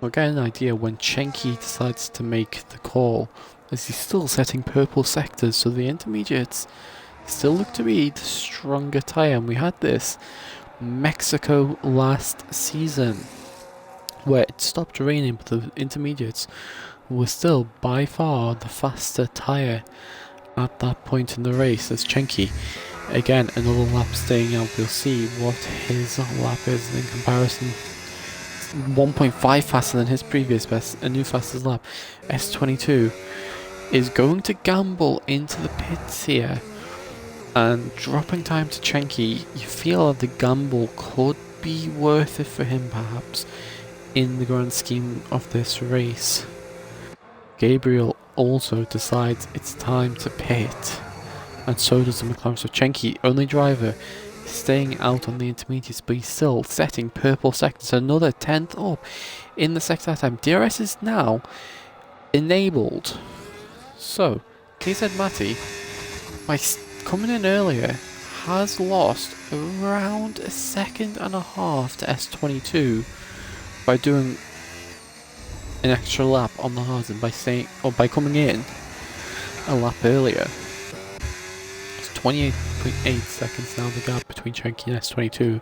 we'll get an idea when Chenky decides to make the call, as he's still setting purple sectors, so the intermediates still look to be the stronger tyre. And we had this Mexico last season where it stopped raining, but the intermediates were still by far the faster tyre at that point in the race. As Chenky, again, another lap staying out. We'll see what his lap is in comparison. 1.5 faster than his previous best, a new fastest lap. S22 is going to gamble into the pits here and dropping time to Chenky. You feel that the gamble could be worth it for him perhaps in the grand scheme of this race. Gabriel also decides it's time to pit, and so does the McLaren. So Chenky, only driver, staying out on the intermediates, but he's still setting purple sectors. Another 10th up in the sector time. DRS is now enabled. So, KZ Matty, by coming in earlier, has lost around a second and a half to S22 by doing an extra lap on the hards and by coming in a lap earlier. It's 28.8 seconds now, the gap between Chenky and S22.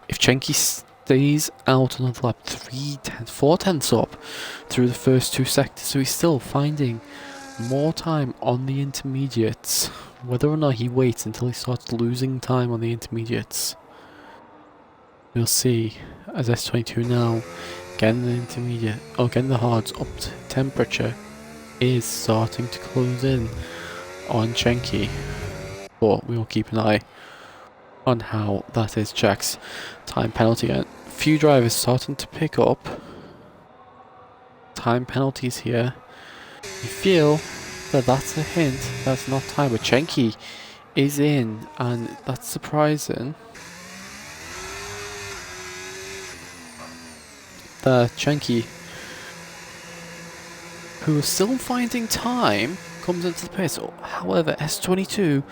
If Chenky stays out another lap, 4 tenths up through the first 2 sectors, so he's still finding more time on the intermediates, whether or not he waits until he starts losing time on the intermediates. We'll see, as S22 now getting the hards up to temperature is starting to close in on Chenky, but we will keep an eye on how that is. Checks time penalty again. Few drivers starting to pick up time penalties here. You feel that that's a hint that's not time, but Chenky is in, and that's surprising. The Chenky, who is still finding time, comes into the pits. However, S22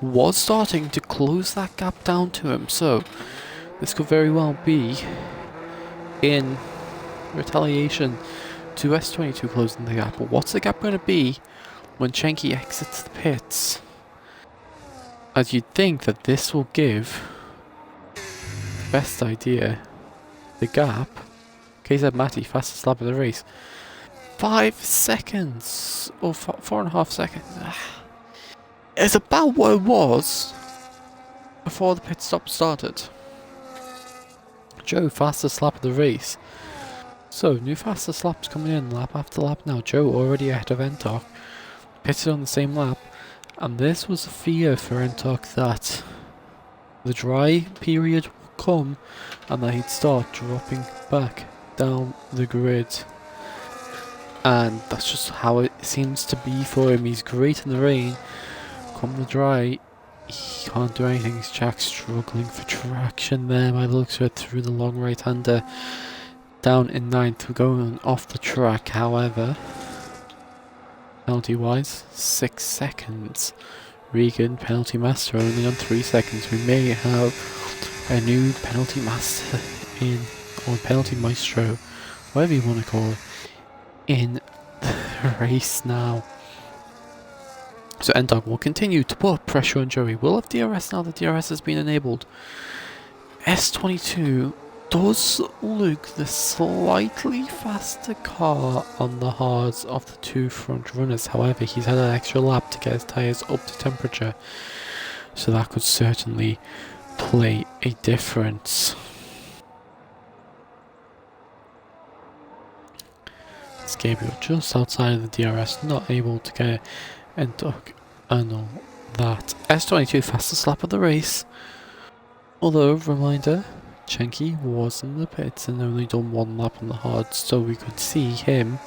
was starting to close that gap down to him, so this could very well be in retaliation to S22 closing the gap. But what's the gap going to be when Chenky exits the pits? As you'd think that this will give the best idea, the gap. KZ Matty, fastest lap of the race. 5 seconds, or 4.5 seconds. It's about what it was before the pit stop started. Joe, fastest lap of the race. So, new fastest laps coming in, lap after lap now. Joe already ahead of Entok, pitted on the same lap, and this was a fear for Entok that the dry period would come and that he'd start dropping back down the grid, and that's just how it seems to be for him. He's great in the rain, come the dry he can't do anything. He's Jack struggling for traction there by the looks of it, through the long right hander, down in 9th, going off the track. However, penalty wise, 6 seconds. Regan, penalty master, only on 3 seconds. We may have a new penalty master in, or penalty maestro, whatever you want to call it, in the race now. So Endog will continue to put pressure on Joey. We'll have DRS now that DRS has been enabled. S22 does look the slightly faster car on the hards of the 2 front runners. However, he's had an extra lap to get his tyres up to temperature, so that could certainly play a difference. It's Gabriel just outside of the DRS, not able to get Endog and all that. S22 fastest lap of the race. Although, reminder, Chenky was in the pits and only done 1 lap on the hard, so we could see him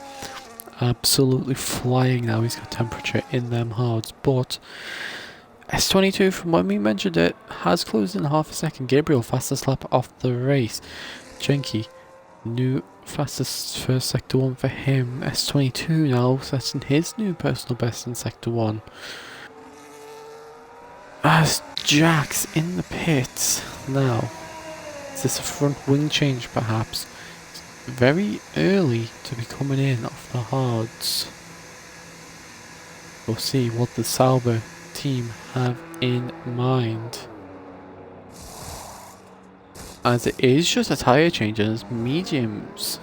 absolutely flying now. He's got temperature in them hards, but S22, from when we mentioned it, has closed in half a second. Gabriel, fastest lap of the race. Chenky New fastest first Sector 1 for him. S22 now setting his new personal best in Sector 1. As Jack's in the pits now. Is this a front wing change perhaps? It's very early to be coming in off the hards. We'll see what the Sauber team have in mind. As it is just a tyre change and it's mediums.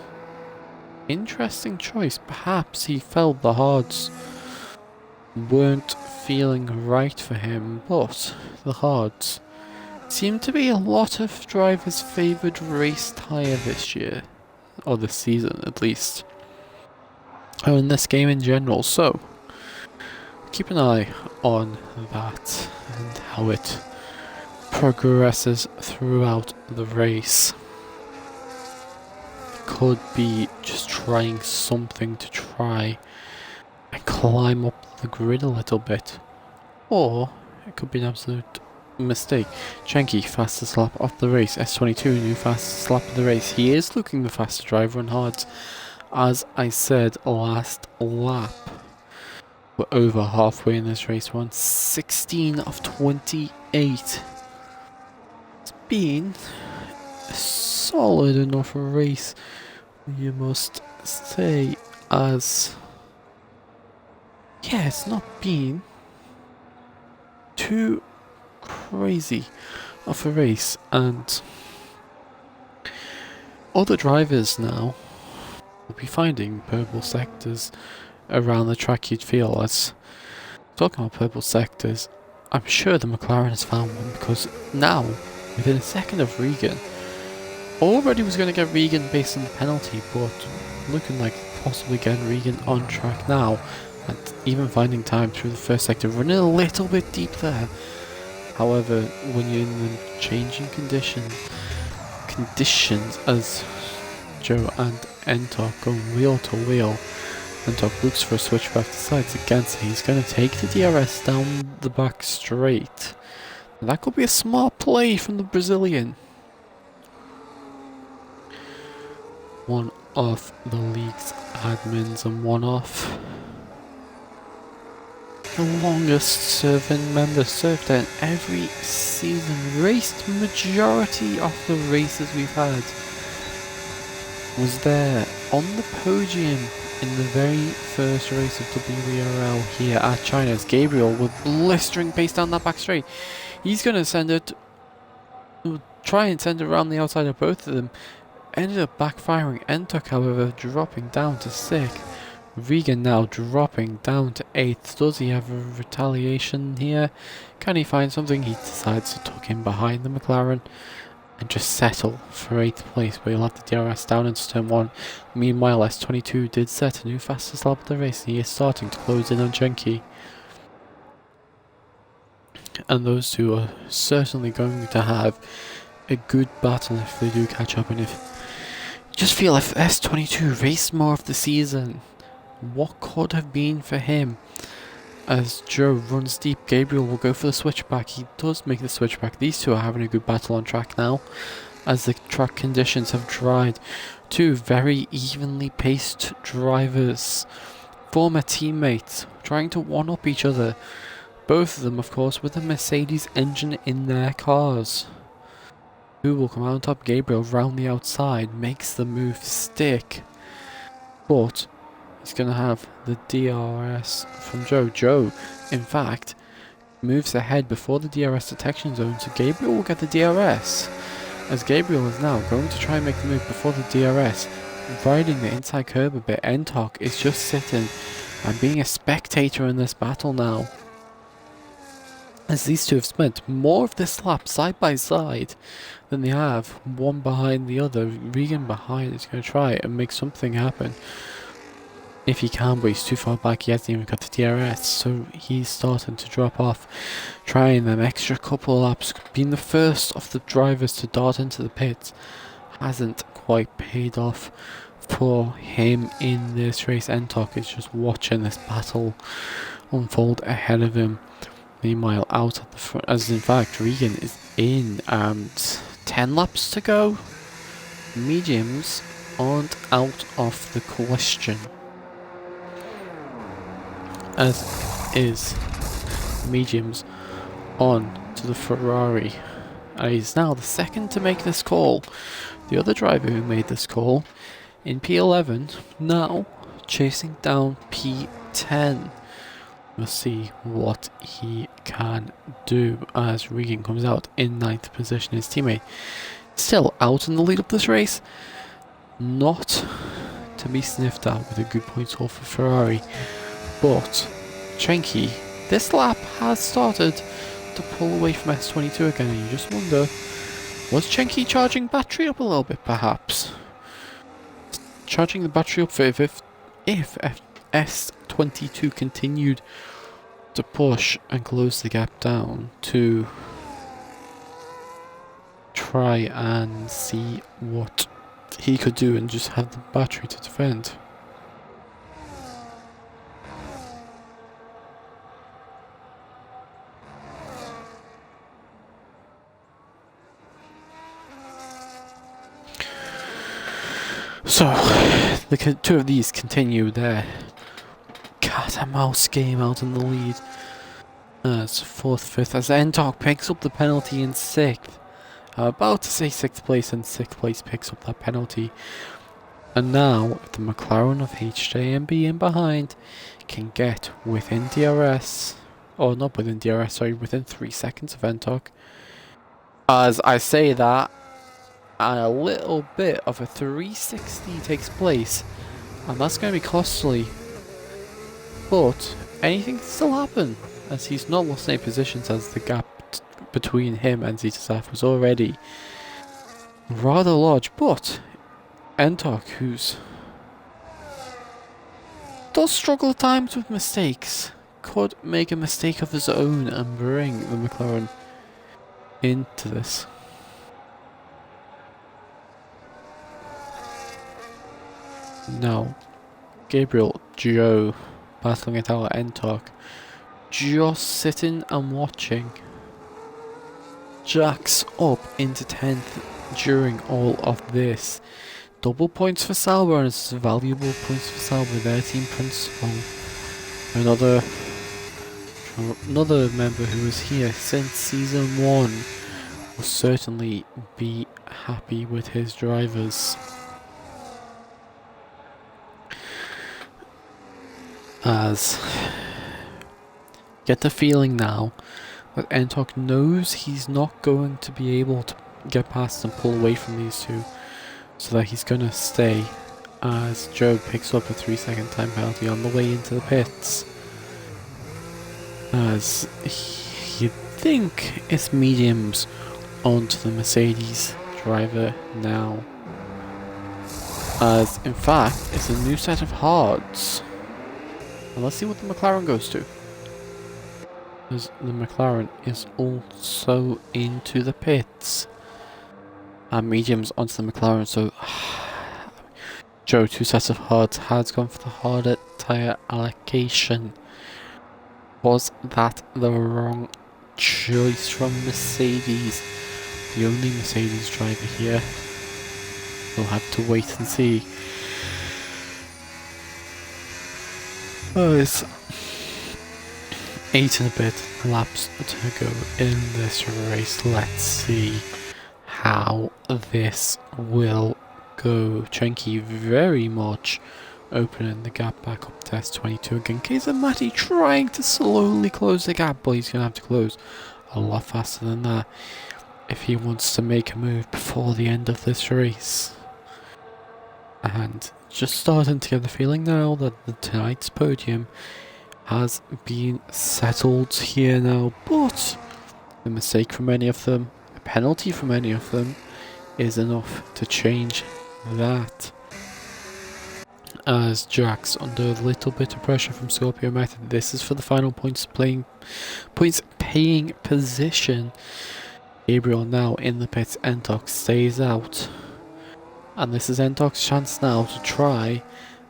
Interesting choice. Perhaps he felt the hards weren't feeling right for him, but the hards seem to be a lot of drivers' favoured race tyre this year. Or this season at least. Or in this game in general, so keep an eye on that and how it progresses throughout the race. Could be just trying something to try and climb up the grid a little bit, or it could be an absolute mistake. Chenky, fastest lap of the race. S22, new fastest lap of the race. He is looking the faster driver on hards. As I said last lap, we're over halfway in this race. We're on 16 of 28. It's been a solid enough race, you must say, as yeah, it's not been too crazy of a race, and other drivers now will be finding purple sectors around the track. You'd feel, as talking about purple sectors, I'm sure the McLaren has found one, because now within a second of Regan, already was going to get Regan based on the penalty, but looking like possibly getting Regan on track now, and even finding time through the first sector, running a little bit deep there. However, when you're in the changing conditions as Joe and Entok go wheel to wheel, Entok looks for a switchback, decides against it. He's going to take the DRS down the back straight. And that could be a smart play from the Brazilian. One of the league's admins and one of the longest serving member, served there in every season, raced majority of the races we've had, was there on the podium in the very first race of WeRL here at China's. Gabriel with blistering pace down that back straight. He's going to send it, try and send it around the outside of both of them. Ended up backfiring. Entok, however, dropping down to 6th. Regan now dropping down to 8th. Does he have a retaliation here? Can he find something? He decides to tuck in behind the McLaren and just settle for 8th place, but he'll have the DRS down into turn 1. Meanwhile, S22 did set a new fastest lap of the race, and he is starting to close in on Chenky. And those two are certainly going to have a good battle if they do catch up, and if just feel if S22 raced more of the season, what could have been for him? As Joe runs deep, Gabriel will go for the switchback. He does make the switchback. These two are having a good battle on track now, as the track conditions have dried. Two very evenly paced drivers, former teammates, trying to one-up each other. Both of them, of course, with a Mercedes engine in their cars. Who will come out on top? Gabriel round the outside, makes the move stick, but he's going to have the DRS from Joe. Joe, in fact, moves ahead before the DRS detection zone, so Gabriel will get the DRS, as Gabriel is now going to try and make the move before the DRS, riding the inside curb a bit. Entok is just sitting and being a spectator in this battle now, as these two have spent more of this lap side by side than they have one behind the other. Regan behind is going to try and make something happen if he can, but he's too far back. He hasn't even got the DRS, so he's starting to drop off, trying them extra couple of laps. Being the first of the drivers to dart into the pits hasn't quite paid off for him in this race. Entok is just watching this battle unfold ahead of him. Meanwhile, out at the front, as in fact Regan is in, and 10 laps to go. Mediums aren't out of the question, as is mediums on to the Ferrari. And he's now the second to make this call. The other driver who made this call in P11 now chasing down P10. We'll see what he can do as Regan comes out in 9th position. His teammate still out in the lead of this race. Not to be sniffed at with a good points haul for Ferrari. But Chenky, this lap has started to pull away from S22 again, and you just wonder, was Chenky charging battery up a little bit perhaps? Charging the battery up for if S22 continued to push and close the gap down, to try and see what he could do and just have the battery to defend. So, the two of these continue their cat and mouse game out in the lead. As 4th, 5th, as Entok picks up the penalty in 6th. I'm about to say 6th place, and 6th place picks up that penalty. And now, the McLaren of HJMB in behind can get within DRS, or not within DRS, sorry, within 3 seconds of Entok. As I say that, and a little bit of a 360 takes place, and that's going to be costly. But anything can still happen, as he's not lost any positions, as the gap between him and ZSF was already rather large. But Entok, who's does struggle at times with mistakes, could make a mistake of his own and bring the McLaren into this. Now, Gabriel, Joe, battling it out at Entok, just sitting and watching. Jack's up into 10th during all of this. Double points for Sauber, and it's valuable points for Sauber, their team principal. Another member who was here since season 1 will certainly be happy with his drivers. As get the feeling now that Entok knows he's not going to be able to get past and pull away from these two, so that he's going to stay, as Joe picks up a 3-second time penalty on the way into the pits. As you'd think it's mediums onto the Mercedes driver now. As in fact, it's a new set of hards. And let's see what the McLaren goes to. As the McLaren is also into the pits. And mediums onto the McLaren, so Joe, 2 sets of hards, has gone for the harder tyre allocation. Was that the wrong choice from Mercedes? The only Mercedes driver here. We'll have to wait and see. Oh, it's 8 and a bit laps to go in this race. Let's see how this will go. Chenky very much opening the gap back up to S22 again. Kaiser Matty trying to slowly close the gap, but he's going to have to close a lot faster than that if he wants to make a move before the end of this race. And just starting to get the feeling now that tonight's podium has been settled here now, but a mistake from many of them, a penalty from many of them, is enough to change that. As Jack's under a little bit of pressure from Scorpio Method, this is for the final points paying position. Gabriel now in the pits, Entok stays out. And this is Entok's chance now to try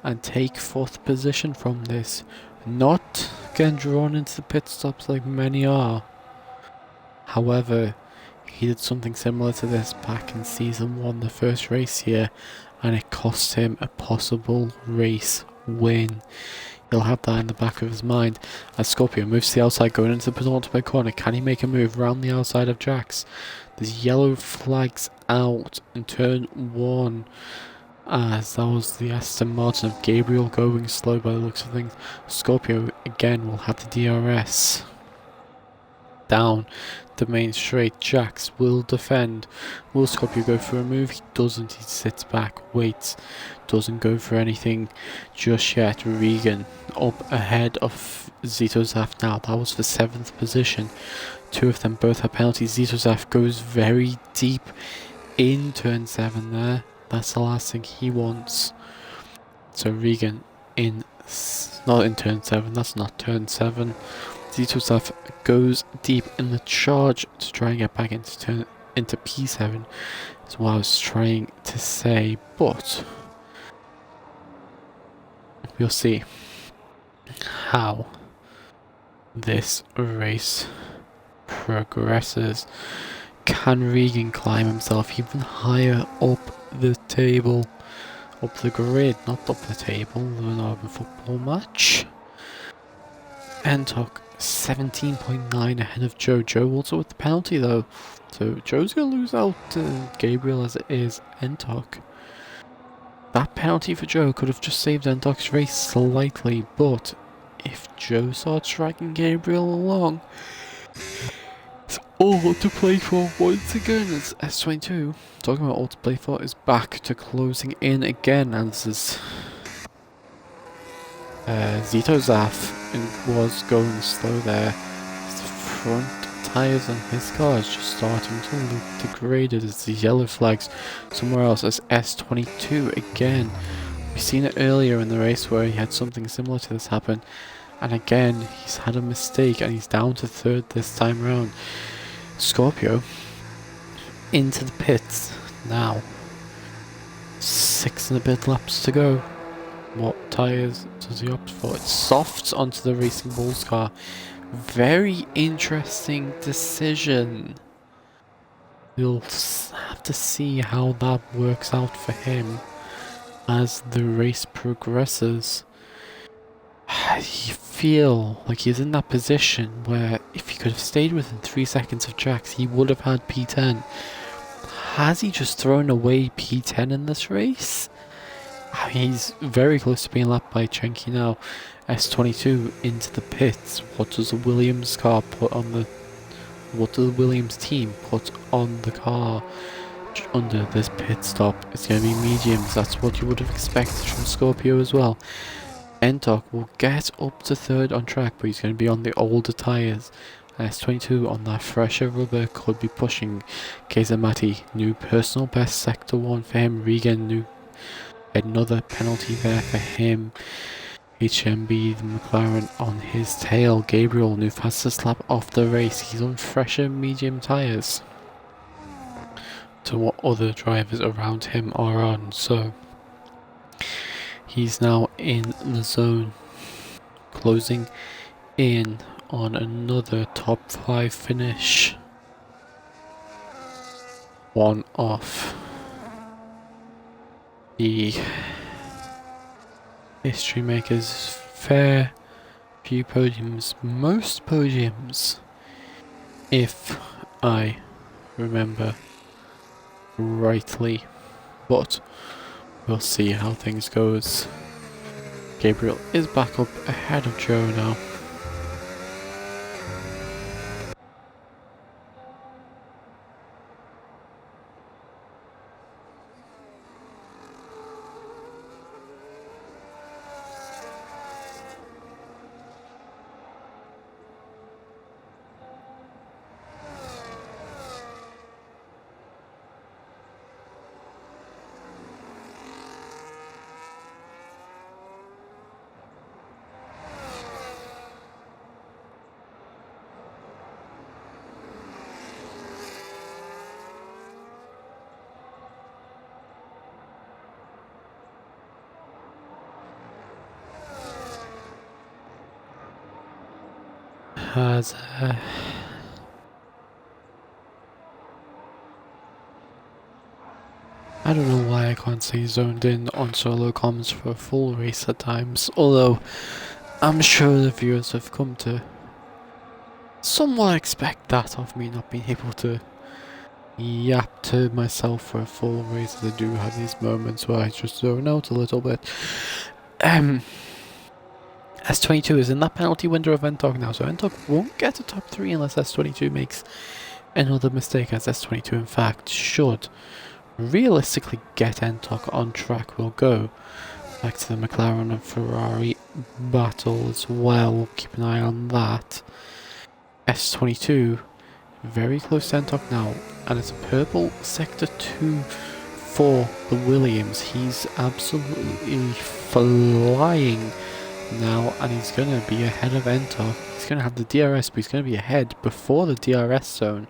and take 4th position from this. Not getting drawn into the pit stops like many are. However, he did something similar to this back in season 1, the first race here, and it cost him a possible race win. He'll have that in the back of his mind as Scorpio moves to the outside going into the penultimate corner. Can he make a move around the outside of Jax? There's yellow flags out in turn 1 as that was the Aston Martin of Gabriel going slow by the looks of things. Scorpio again will have the DRS. Down the main straight, Jax will defend. Will Scorpio go for a move? He doesn't, he sits back, waits, doesn't go for anything just yet. Regan up ahead of Zitozaf now, that was for 7th position. Two of them both have penalties. Zitozaf goes very deep in turn 7 there. That's the last thing he wants. So Regan not in turn 7, that's not turn 7. Zitozaf goes deep in the charge to try and get back into P7 is what I was trying to say, but we'll see how this race progresses. Can Regan climb himself even higher up the table, up the grid, not up the table, we're not having a football match. Entok 17.9 ahead of Joe. Joe also with the penalty though, so Joe's gonna lose out to Gabriel as it is Entok. That penalty for Joe could have just saved Entok's race slightly, but if Joe starts dragging Gabriel along, it's all to play for once again as S22, talking about all to play for, is back to closing in again, and this is Zitozaf was going slow there. His front tyres on his car is just starting to look degraded as the yellow flags somewhere else as S22 again. We've seen it earlier in the race where he had something similar to this happen, and again he's had a mistake and he's down to 3rd this time round. Scorpio into the pits now. 6 and a bit laps to go. What tyres does he opt for? It's softs onto the Racing Bulls car. Very interesting decision. We'll have to see how that works out for him as the race progresses. I feel like he's in that position where if he could have stayed within 3 seconds of Jax, he would have had P10. Has he just thrown away P10 in this race? He's very close to being lapped by Chenky now. S22 into the pits. What does the Williams car put on the... What does the Williams team put on the car under this pit stop? It's going to be mediums. That's what you would have expected from Scorpio as well. Entok will get up to 3rd on track, but he's going to be on the older tyres. S22 on that fresher rubber could be pushing Kezamati. New personal best sector 1 for him. Regan another penalty there for him. HMB, the McLaren on his tail. Gabriel, new fastest lap off the race. He's on fresher medium tyres to what other drivers around him are on. So he's now in the zone, closing in on another top 5 finish. One off the history makers. Fair few podiums, most podiums, if I remember rightly, but we'll see how things goes. Gabriel is back up ahead of Joe now. Has I don't know why I can't stay zoned in on solo comms for a full race at times, although I'm sure the viewers have come to somewhat expect that of me not being able to yap to myself for a full race. I do have these moments where I just zone out a little bit. S22 is in that penalty window of Entok now, so Entok won't get a top 3 unless S22 makes another mistake, as S22 in fact should realistically get Entok on track. We'll go back to the McLaren and Ferrari battle as well. We'll keep an eye on that. S22 very close to Entok now, and it's a purple sector 2 for the Williams. He's absolutely flying now, and he's going to be ahead of Entok. He's going to have the DRS, but he's going to be ahead before the DRS zone,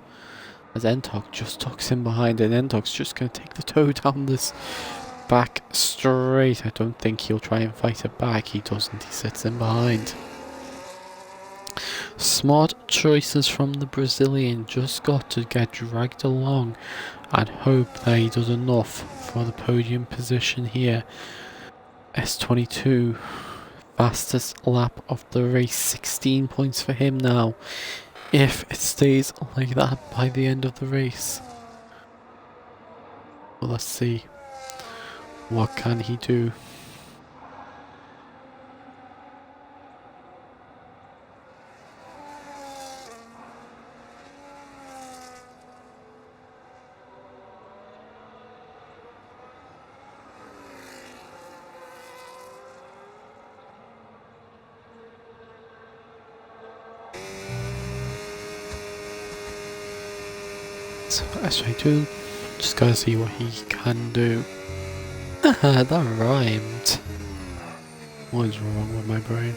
as Entok just tucks in behind, and Entok's just going to take the toe down this back straight. I don't think he'll try and fight it back. He doesn't. He sits in behind. Smart choices from the Brazilian. Just got to get dragged along and hope that he does enough for the podium position here. S22, fastest lap of the race, 16 points for him now, if it stays like that by the end of the race. Well, let's see, what can he do? So S22, just gotta see what he can do. That rhymed. What is wrong with my brain?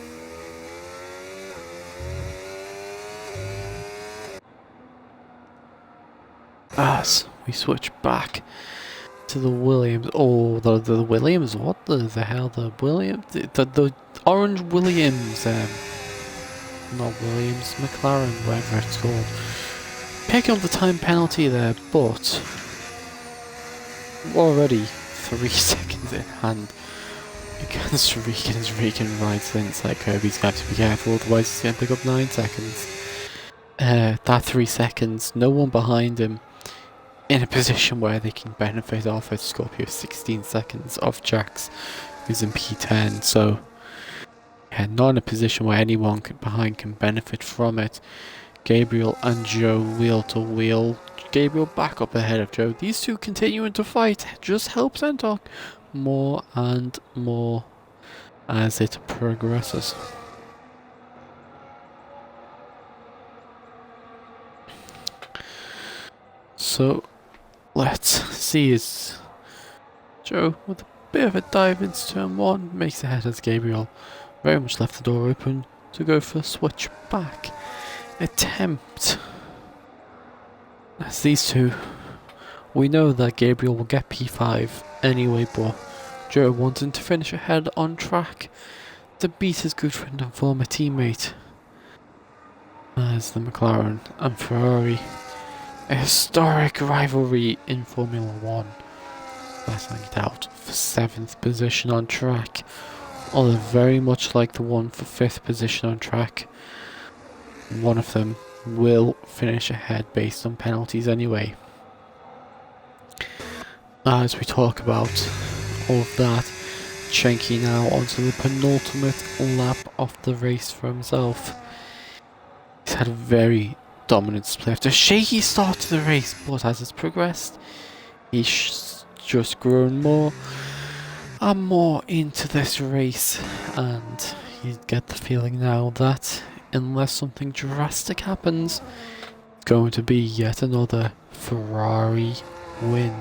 As we switch back to the Williams. Oh, the Williams? What the hell? The Williams? The orange Williams. Not Williams, McLaren, whatever it's called. Picking up the time penalty there, but already 3 seconds in hand against Regan right inside curb. He's going to have to be careful, otherwise he's going to pick up 9 seconds. That 3 seconds, no one behind him in a position where they can benefit off a Scorpio 16 seconds off Jax, who's in P10, so yeah, not in a position where anyone behind can benefit from it. Gabriel and Joe wheel to wheel. Gabriel back up ahead of Joe. These two continuing to fight just helps Entok more and more as it progresses. So let's see, is Joe with a bit of a dive into turn 1 makes ahead as Gabriel very much left the door open to go for a switch back attempt. As these two, we know that Gabriel will get P5 anyway, but Joe wanting to finish ahead on track to beat his good friend and former teammate. As the McLaren and Ferrari, a historic rivalry in Formula 1, battling it out for 7th position on track, although very much like the one for 5th position on track. One of them will finish ahead based on penalties anyway. As we talk about all of that, Chenky now onto the penultimate lap of the race for himself. He's had a very dominant split after a shaky start to the race, but as it's progressed, he's just grown more and more into this race, and you get the feeling now that unless something drastic happens, it's going to be yet another Ferrari win.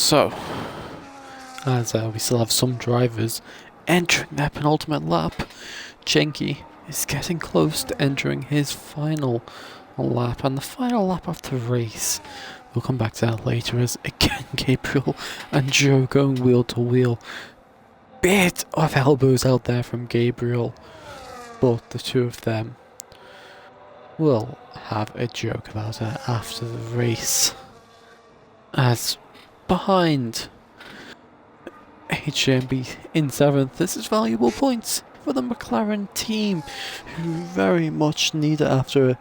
So, as we still have some drivers entering their penultimate lap, Chenky is getting close to entering his final lap, and the final lap of the race. We'll come back to that later, as again Gabriel and Joe going wheel to wheel. Bit of elbows out there from Gabriel, but the two of them will have a joke about it after the race. As behind HMB in 7th, this is valuable points for the McLaren team, who very much need it after a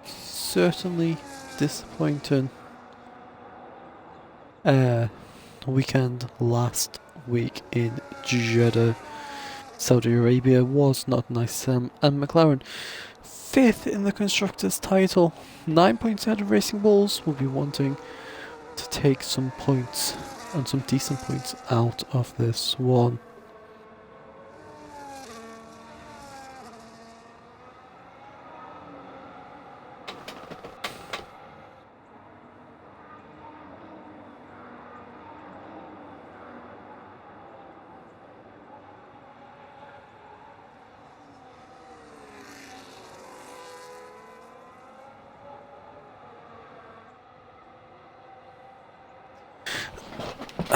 certainly disappointing weekend last week in Jeddah. Saudi Arabia was not nice, and McLaren 5th in the Constructors' title. 9 points ahead of Racing Bulls, will be wanting to take some points, and some decent points, out of this one.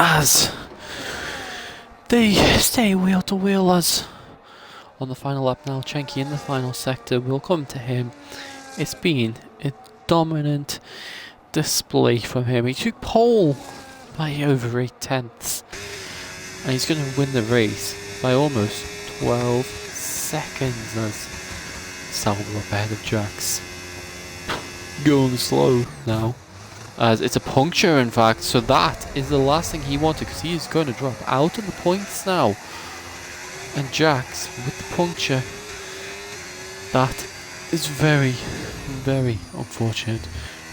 As they stay wheel to wheel, as on the final lap now, Chenky in the final sector, will come to him. It's been a dominant display from him. He took pole by over 8 tenths, and he's going to win the race by almost 12 seconds, as Salvador up ahead of Jax. Going slow now, as it's a puncture in fact, so that is the last thing he wanted, because he is going to drop out of the points now. And Jax with the puncture, that is very, very unfortunate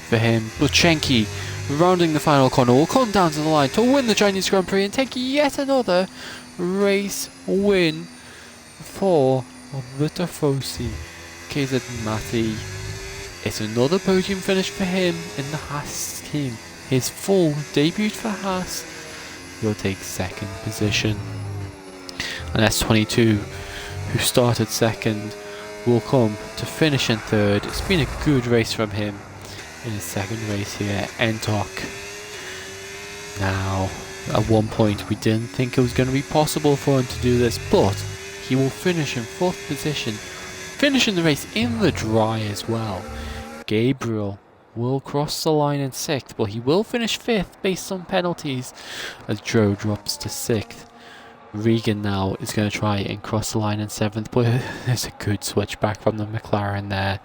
for him. But Chenky, rounding the final corner, will come down to the line to win the Chinese Grand Prix and take yet another race win for the Tifosi KZ Matti. It's another podium finish for him in the Haas team. His full debut for Haas. He'll take 2nd position. And S22, who started 2nd, will come to finish in 3rd. It's been a good race from him in his 2nd race here. Entok. Now, at one point we didn't think it was going to be possible for him to do this, but he will finish in 4th position, finishing the race in the dry as well. Gabriel will cross the line in 6th, but he will finish 5th based on penalties, as Joe drops to 6th. Regan now is going to try and cross the line in 7th, but there's a good switch back from the McLaren there,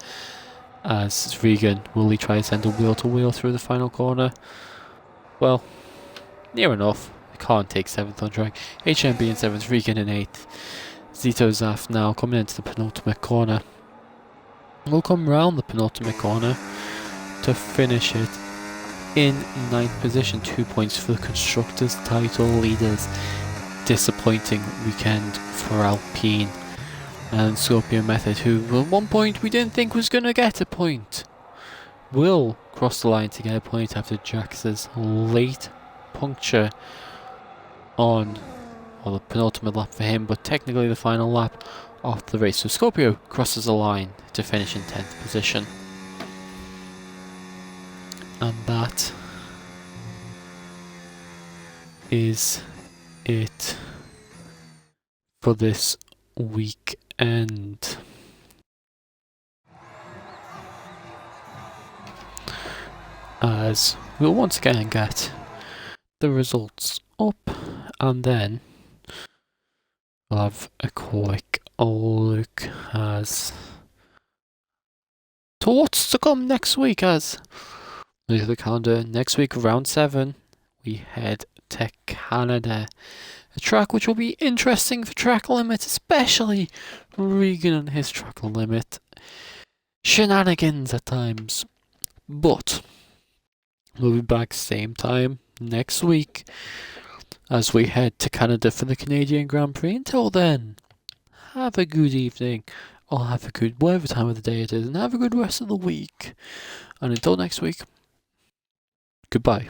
as Regan will he try and send a wheel to wheel through the final corner. Well, near enough. Can't take 7th on track. HMB in 7th, Regan in 8th. Zito Zaf now coming into the penultimate corner. We'll come round the penultimate corner to finish it in 9th position. 2 points for the Constructors' title leaders. Disappointing weekend for Alpine. And Scorpio Method, who at one point we didn't think was going to get a point, will cross the line to get a point after Jax's late puncture on the penultimate lap for him, but technically the final lap of the race. So Scorpio crosses the line to finish in 10th position. And that is it for this weekend. As we'll once again get the results up, and then we'll have a quick look as to what's to come next week. As look at the calendar, next week round 7 we head to Canada, a track which will be interesting for track limit, especially Regan and his track limit shenanigans at times. But we'll be back same time next week as we head to Canada for the Canadian Grand Prix. Until then, have a good evening, or have a good whatever time of the day it is, and have a good rest of the week. And until next week, goodbye.